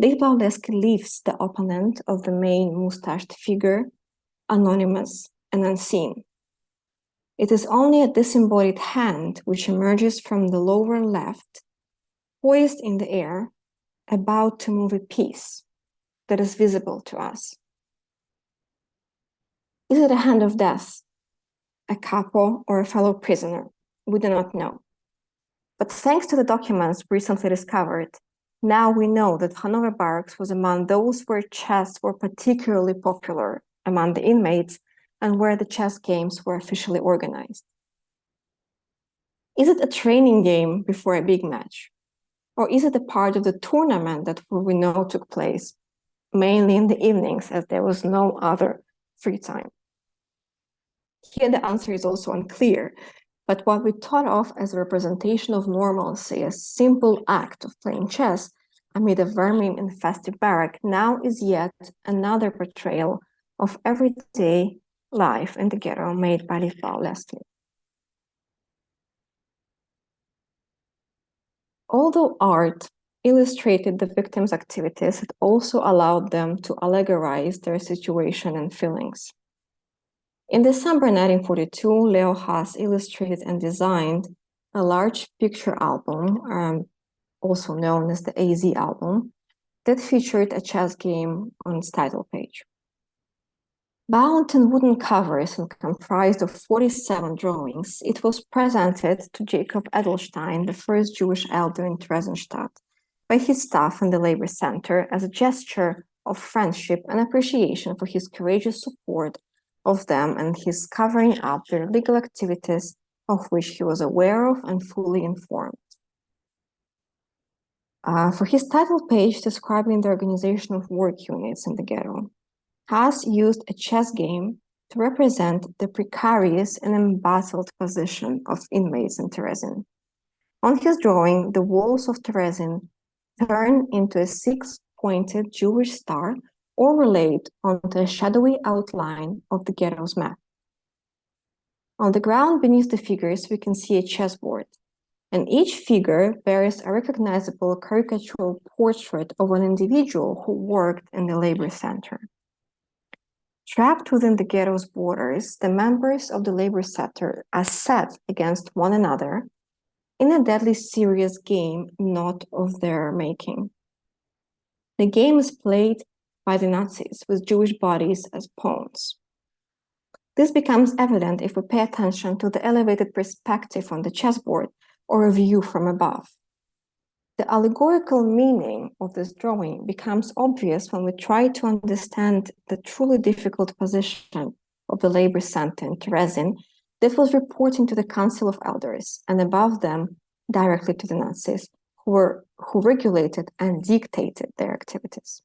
Lichbauleski leaves the opponent of the main mustached figure anonymous and unseen. It is only a disembodied hand which emerges from the lower left, poised in the air, about to move a piece that is visible to us. Is it a hand of death, a capo, or a fellow prisoner? We do not know. But thanks to the documents recently discovered, now we know that Hanover Barracks was among those where chess were particularly popular among the inmates and where the chess games were officially organized. Is it a training game before a big match? Or is it a part of the tournament that we know took place, mainly in the evenings as there was no other free time? Here the answer is also unclear, but what we thought of as a representation of normalcy, a simple act of playing chess amid a vermin-infested barrack, now is yet another portrayal of everyday life in the ghetto made by Lichbauleski. Although art illustrated the victims' activities, it also allowed them to allegorize their situation and feelings. In December 1942, Leo Haas illustrated and designed a large picture album, also known as the AZ album, that featured a chess game on its title page. Bound in wooden covers and comprised of 47 drawings, it was presented to Jacob Edelstein, the first Jewish elder in Theresienstadt, by his staff in the Labor Center as a gesture of friendship and appreciation for his courageous support of them and his covering up their legal activities of which he was aware of and fully informed. For his title page describing the organization of work units in the ghetto, Haas used a chess game to represent the precarious and embattled position of inmates in Terezin. On his drawing, the walls of Terezin turn into a six-pointed Jewish star overlaid onto a shadowy outline of the ghetto's map. On the ground beneath the figures, we can see a chessboard, and each figure bears a recognizable caricatural portrait of an individual who worked in the labor center. Trapped within the ghetto's borders, the members of the labor center are set against one another in a deadly serious game not of their making. The game is played by the Nazis with Jewish bodies as pawns. This becomes evident if we pay attention to the elevated perspective on the chessboard or a view from above. The allegorical meaning of this drawing becomes obvious when we try to understand the truly difficult position of the labor center in Terezin that was reporting to the Council of Elders and above them directly to the Nazis who regulated and dictated their activities.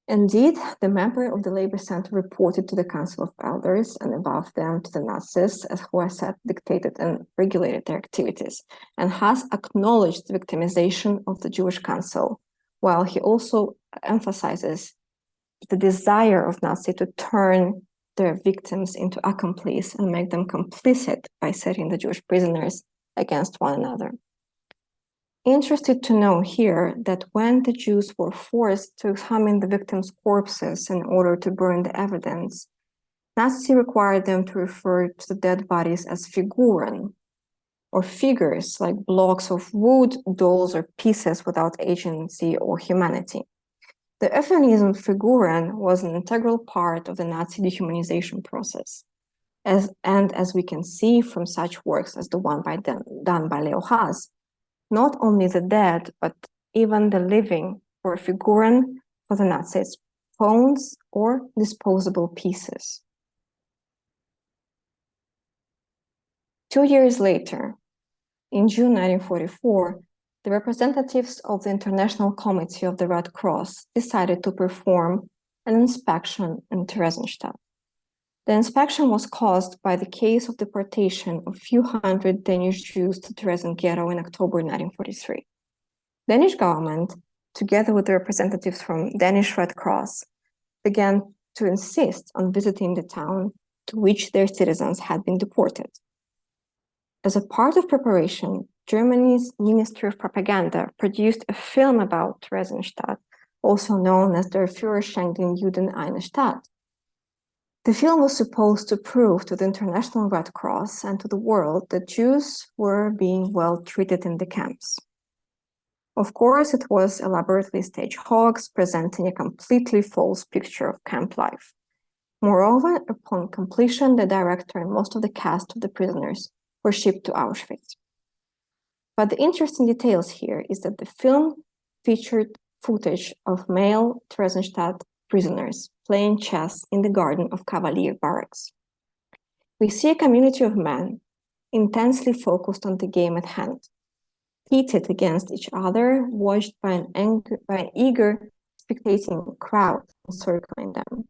Indeed, the member of the labor center reported to the Council of Elders and above them to the Nazis, as who I said, dictated and regulated their activities, and has acknowledged the victimization of the Jewish Council, while he also emphasizes the desire of Nazis to turn their victims into accomplices and make them complicit by setting the Jewish prisoners against one another. Interested to know here that when the Jews were forced to examine the victims' corpses in order to burn the evidence, Nazis required them to refer to the dead bodies as Figuren, or figures like blocks of wood, dolls, or pieces without agency or humanity. The euphemism Figuren was an integral part of the Nazi dehumanization process. As we can see from such works as the one done by Leo Haas, not only the dead, but even the living were Figuren for the Nazis, pawns or disposable pieces. 2 years later, in June 1944, the representatives of the International Committee of the Red Cross decided to perform an inspection in Theresienstadt. The inspection was caused by the case of deportation of a few hundred Danish Jews to Terezin ghetto in October 1943. Danish government, together with the representatives from Danish Red Cross, began to insist on visiting the town to which their citizens had been deported. As a part of preparation, Germany's Ministry of Propaganda produced a film about Theresienstadt, also known as Der Führer schenkt den Juden eine Stadt. The film was supposed to prove to the International Red Cross and to the world that Jews were being well treated in the camps. Of course, it was elaborately staged hoax, presenting a completely false picture of camp life. Moreover, upon completion, the director and most of the cast of the prisoners were shipped to Auschwitz. But the interesting details here is that the film featured footage of male Theresienstadt prisoners playing chess in the garden of Cavalier Barracks. We see a community of men intensely focused on the game at hand, pitted against each other, watched by an eager, spectating crowd encircling them.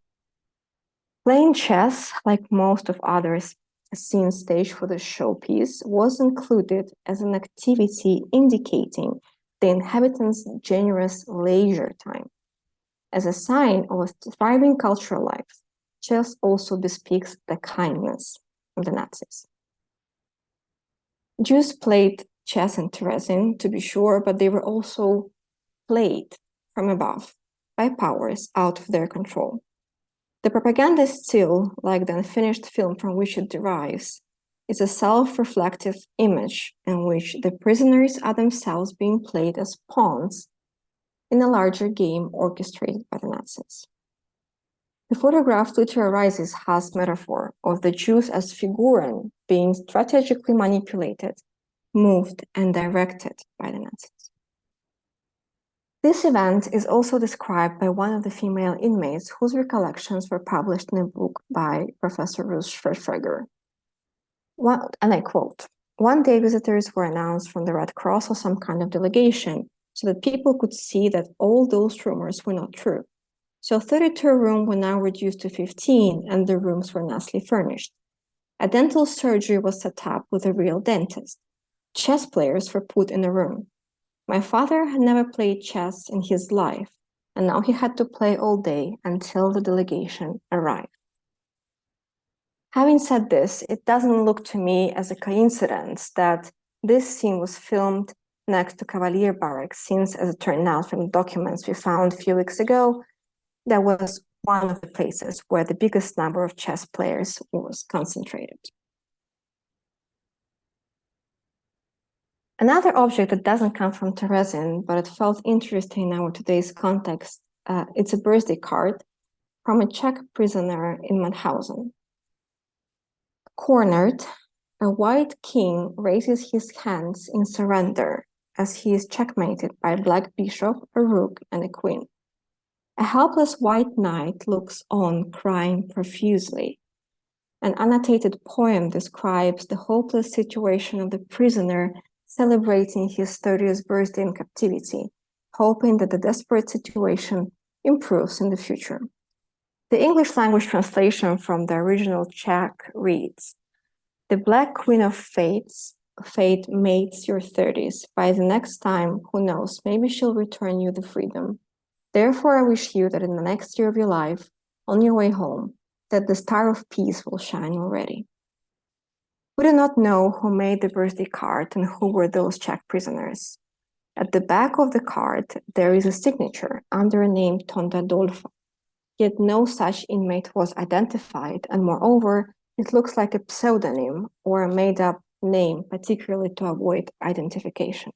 Playing chess, like most of others scenes staged for the showpiece, was included as an activity indicating the inhabitants' generous leisure time. As a sign of a thriving cultural life, chess also bespeaks the kindness of the Nazis. Jews played chess in Terezin, to be sure, but they were also played from above by powers out of their control. The propaganda still, like the unfinished film from which it derives, is a self-reflective image in which the prisoners are themselves being played as pawns in a larger game orchestrated by the Nazis. The photograph literalizes Haas' metaphor of the Jews as figuren being strategically manipulated, moved, and directed by the Nazis. This event is also described by one of the female inmates whose recollections were published in a book by Professor Ruth Schwertfeger. And I quote, "One day visitors were announced from the Red Cross or some kind of delegation so that people could see that all those rumors were not true. So 32 rooms were now reduced to 15 and the rooms were nicely furnished. A dental surgery was set up with a real dentist. Chess players were put in a room. My father had never played chess in his life, and now he had to play all day until the delegation arrived." Having said this, it doesn't look to me as a coincidence that this scene was filmed next to Cavalier Barracks, since, as it turned out from the documents we found a few weeks ago, that was one of the places where the biggest number of chess players was concentrated. Another object that doesn't come from Terezin, but it felt interesting in our today's context, it's a birthday card from a Czech prisoner in Mauthausen. Cornered, a white king raises his hands in surrender as he is checkmated by a black bishop, a rook, and a queen. A helpless white knight looks on, crying profusely. An annotated poem describes the hopeless situation of the prisoner celebrating his 30th birthday in captivity, hoping that the desperate situation improves in the future. The English language translation from the original Czech reads, "The Black Queen of Fate mates your 30s. By the next time, who knows, maybe she'll return you the freedom. Therefore, I wish you that in the next year of your life, on your way home, that the star of peace will shine already." We do not know who made the birthday card and who were those Czech prisoners. At the back of the card, there is a signature under a name Tonda Dolfa, yet no such inmate was identified, and moreover, it looks like a pseudonym or a made-up name, particularly to avoid identification.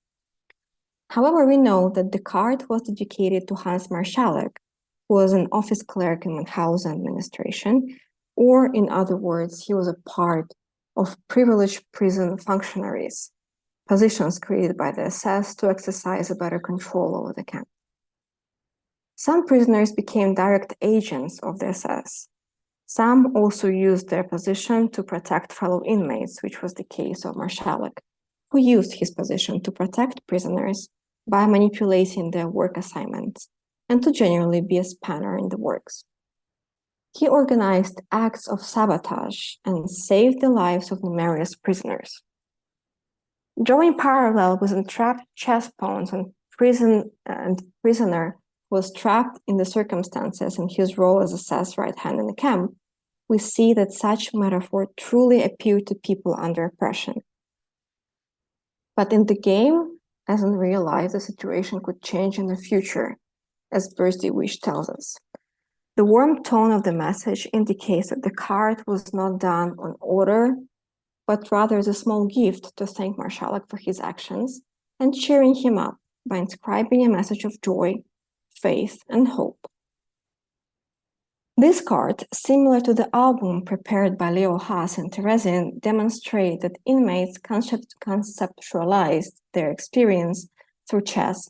However, we know that the card was dedicated to Hans Marschalek, who was an office clerk in Mauthausen administration, or in other words, he was a part of privileged prison functionaries, positions created by the SS to exercise a better control over the camp. Some prisoners became direct agents of the SS. Some also used their position to protect fellow inmates, which was the case of Marschalek, who used his position to protect prisoners by manipulating their work assignments and to generally be a spanner in the works. He organized acts of sabotage and saved the lives of numerous prisoners. Drawing parallel with entrapped chess pawns and prisoner was trapped in the circumstances and his role as assessed right hand in the camp, we see that such metaphor truly appealed to people under oppression. But in the game, as in real life, the situation could change in the future, as Birthday Wish tells us. The warm tone of the message indicates that the card was not done on order, but rather as a small gift to thank Marshalek for his actions and cheering him up by inscribing a message of joy, faith, and hope. This card, similar to the album prepared by Leo Haas and Theresien, demonstrates that inmates conceptualized their experience through chess,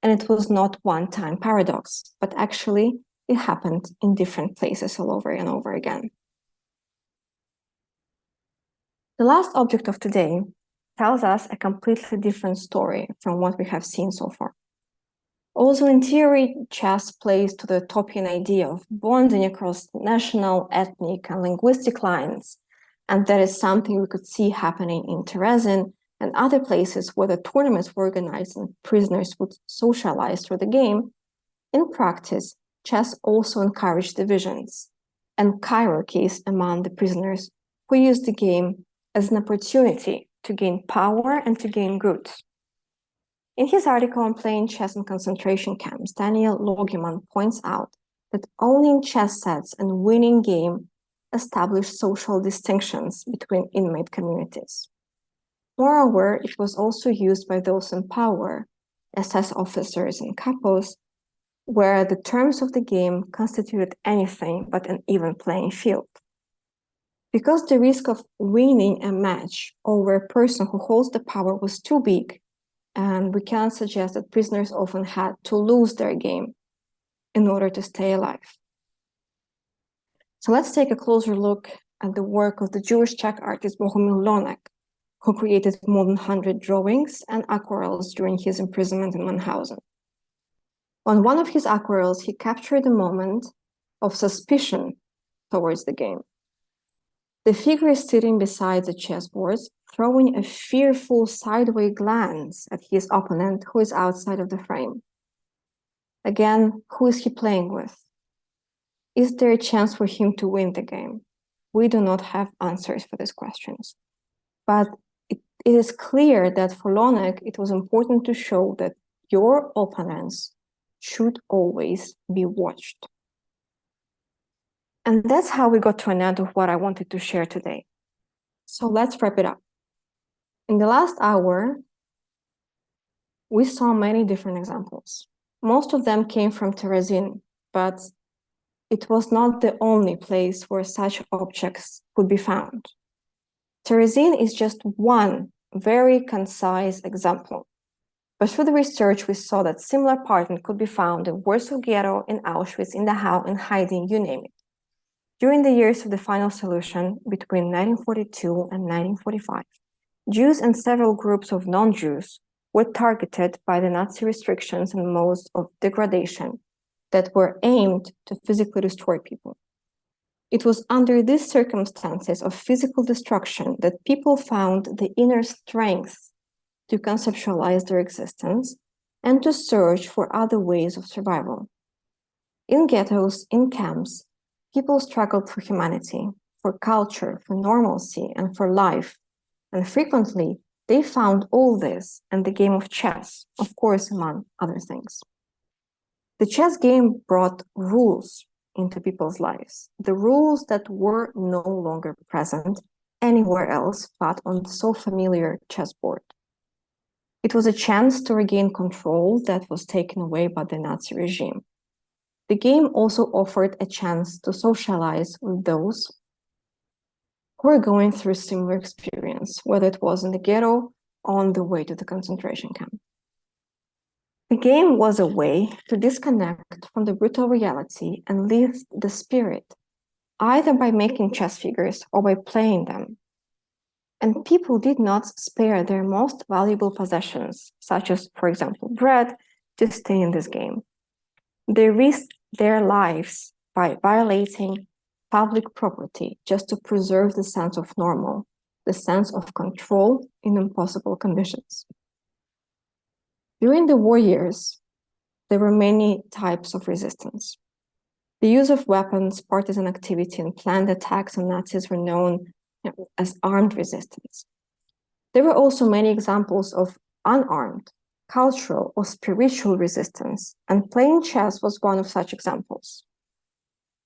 and it was not one-time paradox, but actually it happened in different places all over and over again. The last object of today tells us a completely different story from what we have seen so far. Also, in theory, chess plays to the utopian idea of bonding across national, ethnic, and linguistic lines, and that is something we could see happening in Theresienstadt and other places where the tournaments were organized and prisoners would socialize through the game. In practice, chess also encouraged divisions and hierarchies among the prisoners who used the game as an opportunity to gain power and to gain goods. In his article on playing chess in concentration camps, Daniel Logeman points out that owning chess sets and winning game established social distinctions between inmate communities. Moreover, it was also used by those in power, SS officers and capos, where the terms of the game constituted anything but an even playing field. Because the risk of winning a match over a person who holds the power was too big, and we can suggest that prisoners often had to lose their game in order to stay alive. So let's take a closer look at the work of the Jewish Czech artist Bohumil Lonek, who created more than 100 drawings and aquarels during his imprisonment in Mannhausen. On one of his aquarels, he captured a moment of suspicion towards the game. The figure is sitting beside the chessboards, throwing a fearful sideways glance at his opponent who is outside of the frame. Again, who is he playing with? Is there a chance for him to win the game? We do not have answers for these questions. But it is clear that for Lonek, it was important to show that your opponents should always be watched. And that's how we got to an end of what I wanted to share today. So let's wrap it up. In the last hour, we saw many different examples. Most of them came from Theresienstadt, but it was not the only place where such objects could be found. Theresienstadt is just one very concise example. But through the research, we saw that similar patterns could be found in Warsaw Ghetto, in Auschwitz, in Dachau, in hiding, you name it. During the years of the final solution, between 1942 and 1945, Jews and several groups of non-Jews were targeted by the Nazi restrictions and modes of degradation that were aimed to physically destroy people. It was under these circumstances of physical destruction that people found the inner strength to conceptualize their existence and to search for other ways of survival. In ghettos, in camps, people struggled for humanity, for culture, for normalcy, and for life. And frequently, they found all this in the game of chess, of course, among other things. The chess game brought rules into people's lives, the rules that were no longer present anywhere else but on the so familiar chessboard. It was a chance to regain control that was taken away by the Nazi regime. The game also offered a chance to socialize with those who were going through a similar experience, whether it was in the ghetto or on the way to the concentration camp. The game was a way to disconnect from the brutal reality and lift the spirit, either by making chess figures or by playing them. And people did not spare their most valuable possessions, such as, for example, bread, to stay in this game. They risked their lives by violating public property just to preserve the sense of normal, the sense of control in impossible conditions. During the war years, there were many types of resistance. The use of weapons, partisan activity, and planned attacks on Nazis were known as armed resistance. There were also many examples of unarmed, cultural, or spiritual resistance, and playing chess was one of such examples.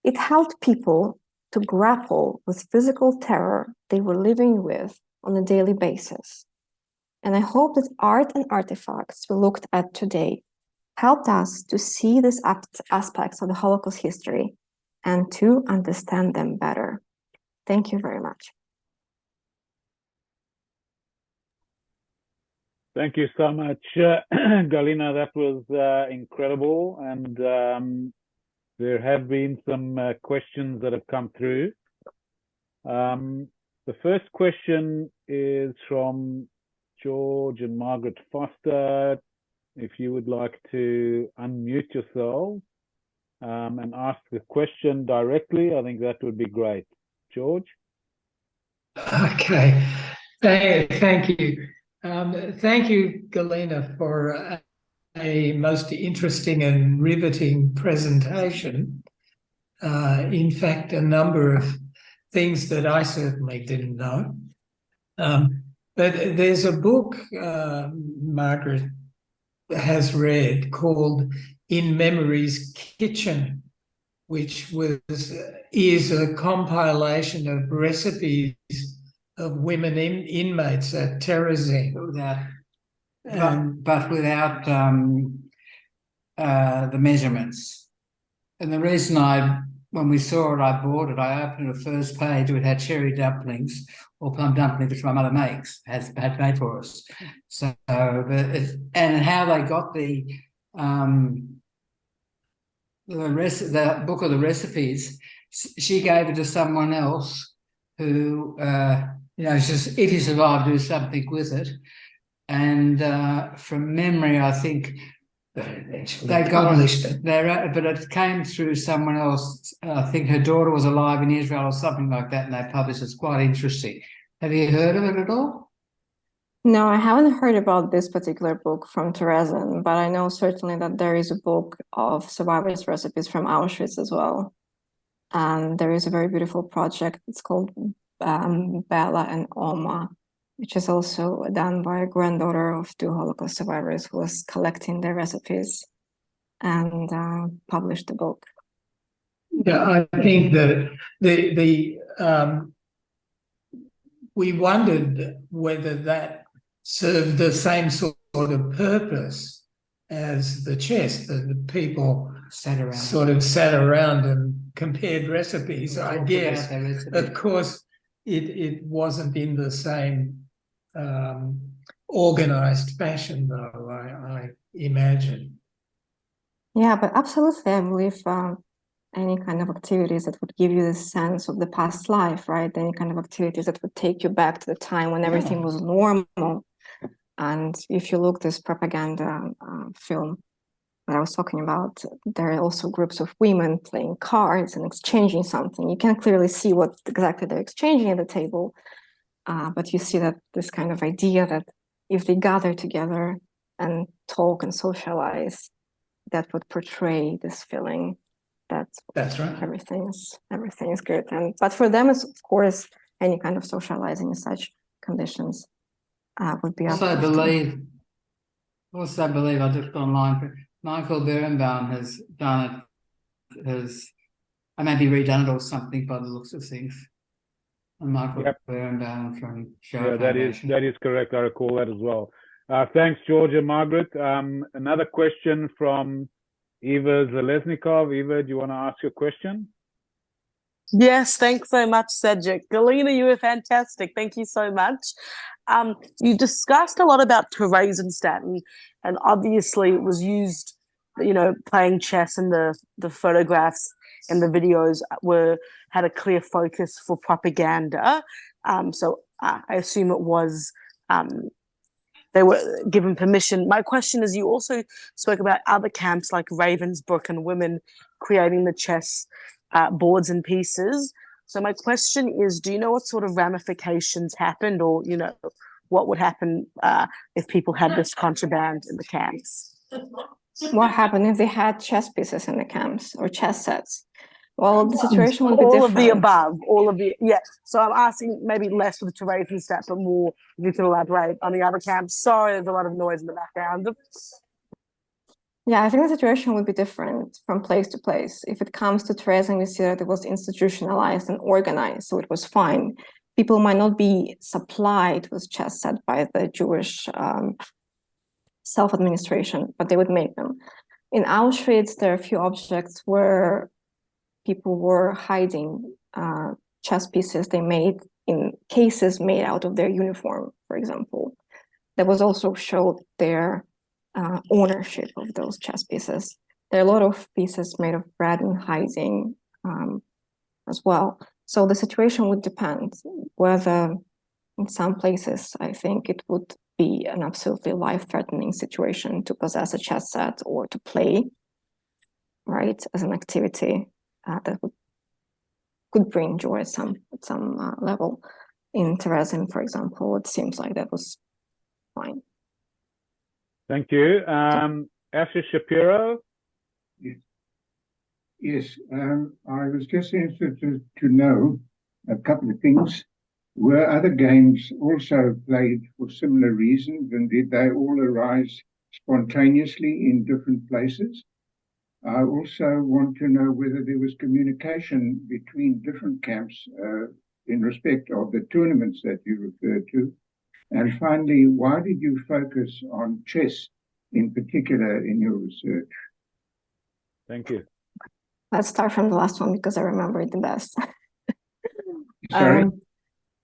It helped people to grapple with physical terror they were living with on a daily basis. And I hope that art and artifacts we looked at today helped us to see these aspects of the Holocaust history and to understand them better. Thank you very much. Thank you so much, Galina. That was incredible. And there have been some questions that have come through. The first question is from George and Margaret Foster. If you would like to unmute yourself and ask the question directly, I think that would be great. George? Okay, thank you. Thank you, Galina, for a most interesting and riveting presentation. In fact, a number of things that I certainly didn't know. But there's a book Margaret has read called In Memory's Kitchen, which is a compilation of recipes of women inmates at Theresienstadt. But without the measurements. And the reason when we saw it, I bought it. I opened the first page. It had cherry dumplings or plum dumplings, which my mother had made for us. So, and how they got the book of the recipes, she gave it to someone else who, just if you survive, do something with it. And from memory, I think they published it. But it came through someone else. I think her daughter was alive in Israel or something like that, and they published it. It's quite interesting. Have you heard of it at all? No, I haven't heard about this particular book from Theresienstadt, but I know certainly that there is a book of survivors' recipes from Auschwitz as well. And there is a very beautiful project. It's called Bella and Oma, which is also done by a granddaughter of two Holocaust survivors who was collecting their recipes and published the book. Yeah, I think that we wondered whether that served the same sort of purpose as the chess, that the people sat around and compared recipes, I guess. Of course, it wasn't in the same organized fashion, though, I imagine. Yeah, but absolutely, I believe any kind of activities that would give you the sense of the past life, right? Any kind of activities that would take you back to the time when everything was normal. And if you look this propaganda film that I was talking about, there are also groups of women playing cards and exchanging something. You can't clearly see what exactly they're exchanging at the table, but you see that this kind of idea that if they gather together and talk and socialize, that would portray this feeling that that's right. Everything is good. But for them, of course, any kind of socializing in such conditions would be also believe I looked online. Michael Berenbaum has done it, I maybe redone it or something by the looks of things. And Michael Berenbaum from Shoah Foundation. That is correct. I recall that as well. Thanks, George and Margaret. Another question from Eva Zalesnikov. Eva, do you want to ask your question? Yes, thanks so much, Cedric. Galina, you were fantastic. Thank you so much. You discussed a lot about Theresienstadt, and obviously it was used, playing chess, and the photographs and the videos had a clear focus for propaganda. So I assume it was they were given permission. My question is, you also spoke about other camps like Ravensbrück and women creating the chess boards and pieces. So my question is, do you know what sort of ramifications happened, or, what would happen if people had this contraband in the camps. What happened if they had chess pieces in the camps or chess sets? Well, the situation would be all different. of the above, all of the, yeah. So I'm asking maybe less for the Theresienstadt, but more if you can elaborate on the other camps. Sorry, there's a lot of noise in the background. Yeah, I think the situation would be different from place to place. If it comes to Theresienstadt, we see that it was institutionalized and organized, so it was fine. People might not be supplied with chess set by the Jewish self-administration, but they would make them. In Auschwitz, there are a few objects where people were hiding chess pieces they made in cases made out of their uniform, for example. That was also showed their ownership of those chess pieces. There are a lot of pieces made of bread and hiding as well. So the situation would depend whether in some places, I think it would be an absolutely life-threatening situation to possess a chess set or to play, right, as an activity that could bring joy at some level. In Theresienstadt, for example, it seems like that was fine. Thank you. Asher Shapiro? Yes, I was just interested to know a couple of things. Were other games also played for similar reasons, and did they all arise spontaneously in different places? I also want to know whether there was communication between different camps in respect of the tournaments that you referred to. And finally, why did you focus on chess in particular in your research? Thank you. Let's start from the last one because I remember it the best. Sorry?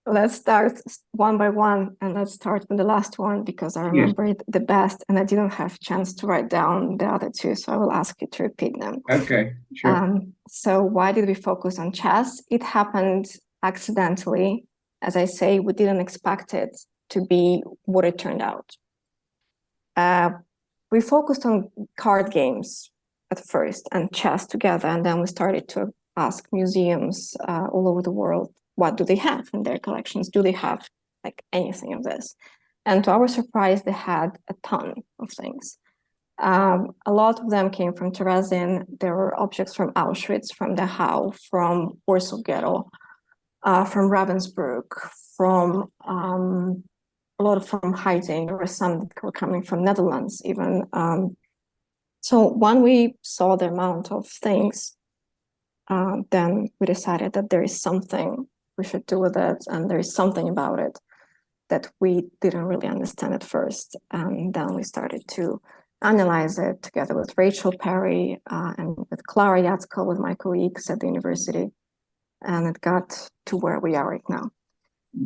Let's start one by one, and let's start with the last one because I remember it the best, and I didn't have a chance to write down the other two, so I will ask you to repeat them. Okay, sure. So why did we focus on chess? It happened accidentally. As I say, we didn't expect it to be what it turned out. We focused on card games at first and chess together, and then we started to ask museums all over the world, what do they have in their collections? Do they have like anything of this? And to our surprise, they had a ton of things. A lot of them came from Theresienstadt. There were objects from Auschwitz, from Dachau, from Warsaw Ghetto, from Ravensbrück, from a lot from hiding. There were some that were coming from Netherlands even. So when we saw the amount of things, then we decided that there is something we should do with it, and there is something about it that we didn't really understand at first. And then we started to analyze it together with Rachel Perry and with Klara Jackl, with my colleagues at the university, and it got to where we are right now.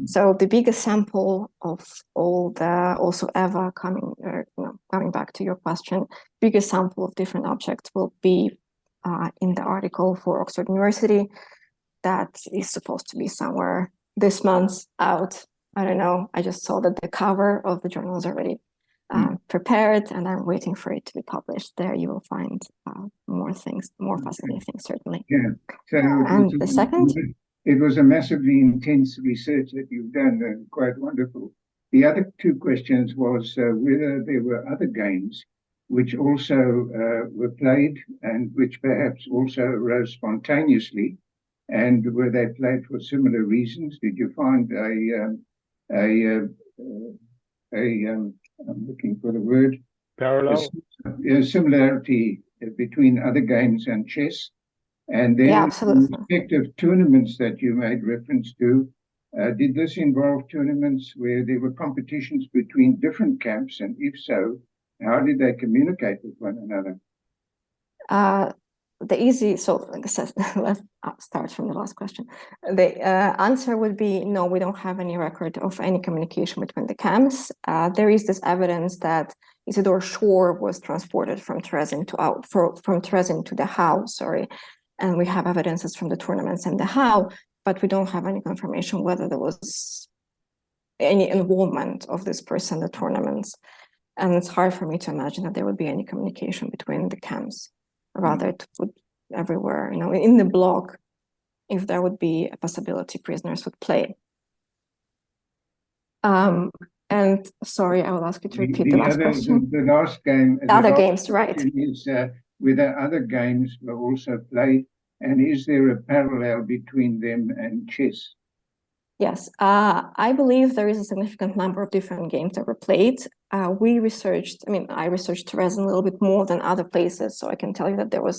So the biggest sample of all the, also Eva coming back to your question, biggest sample of different objects will be in the article for Oxford University that is supposed to be somewhere this month out. I don't know. I just saw that the cover of the journal is already prepared, and I'm waiting for it to be published. There you will find more things, more fascinating things, certainly. Yeah. So and the second? It was a massively intense research that you've done, and quite wonderful. The other two questions was whether there were other games which also were played and which perhaps also arose spontaneously, and were they played for similar reasons? Did you find I'm looking for the word, Parallel? a similarity between other games and chess? And then absolutely. the respective tournaments that you made reference to, did this involve tournaments where there were competitions between different camps? And if so, how did they communicate with one another? Like I said, let's start from the last question. The answer would be no, we don't have any record of any communication between the camps. There is this evidence that Isidor Schor was transported from Theresienstadt to Dachau, and we have evidences from the tournaments in Dachau, but we don't have any confirmation whether there was any involvement of this person in the tournaments. And it's hard for me to imagine that there would be any communication between the camps. Rather, it would everywhere, in the block, if there would be a possibility, prisoners would play. And sorry, I will ask you to repeat the last question. The last game. The other games, right? Is whether other games were also played, and is there a parallel between them and chess? Yes, I believe there is a significant number of different games that were played. I researched Theresienstadt a little bit more than other places, so I can tell you that there was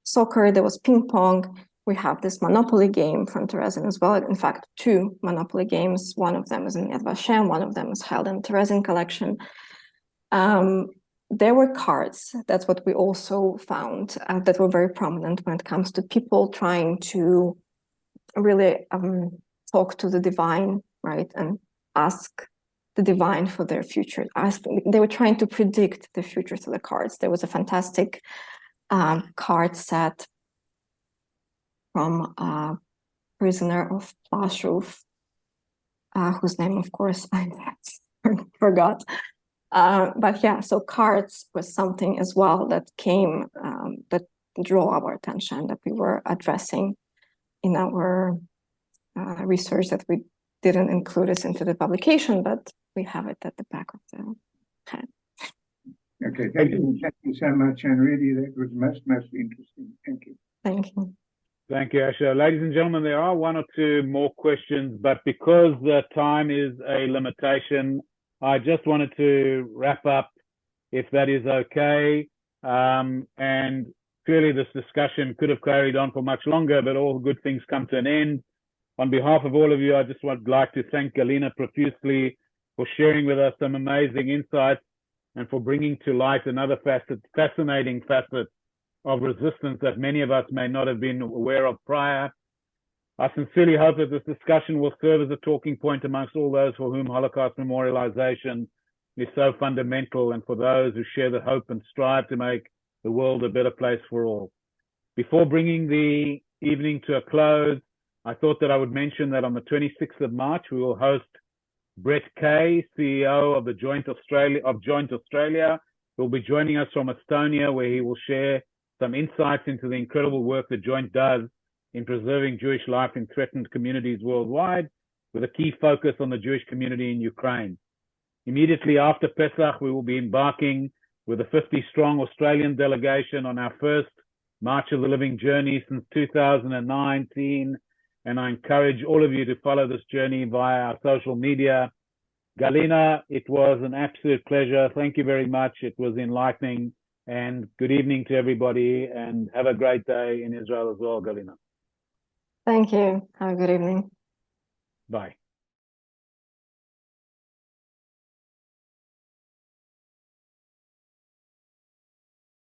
soccer, there was ping pong. We have this Monopoly game from Theresienstadt as well. In fact, 2 Monopoly games. One of them is in Yad Vashem, one of them is held in Theresienstadt collection. There were cards. That's what we also found that were very prominent when it comes to people trying to really talk to the divine, right, and ask the divine for their future. They were trying to predict the future through the cards. There was a fantastic card set from a prisoner of Plaszow, whose name, of course, I forgot. But yeah, so cards was something as well that came, that drew our attention, that we were addressing in our research, that we didn't include this into the publication, but we have it at the back of the head. Okay, thank you so much, and really that was most interesting. Thank you. Thank you. Thank you, Asha. Ladies and gentlemen, there are 1 or 2 more questions, but because the time is a limitation, I just wanted to wrap up, if that is okay. And clearly this discussion could have carried on for much longer, but all good things come to an end. On behalf of all of you, I just would like to thank Galina profusely for sharing with us some amazing insights and for bringing to light another fascinating facet of resistance that many of us may not have been aware of prior. I sincerely hope that this discussion will serve as a talking point amongst all those for whom Holocaust memorialization is so fundamental, and for those who share the hope and strive to make the world a better place for all. Before bringing the evening to a close, I thought that I would mention that on the 26th of March, we will host Brett Kay, CEO of the Joint Australia, who will be joining us from Estonia, where he will share some insights into the incredible work the Joint does in preserving Jewish life in threatened communities worldwide, with a key focus on the Jewish community in Ukraine. Immediately after Pesach, we will be embarking with a 50-strong Australian delegation on our first March of the Living journey since 2019, and I encourage all of you to follow this journey via our social media. Galina, it was an absolute pleasure. Thank you very much. It was enlightening. And good evening to everybody, and have a great day in Israel as well, Galina. Thank you. Have a good evening. Bye.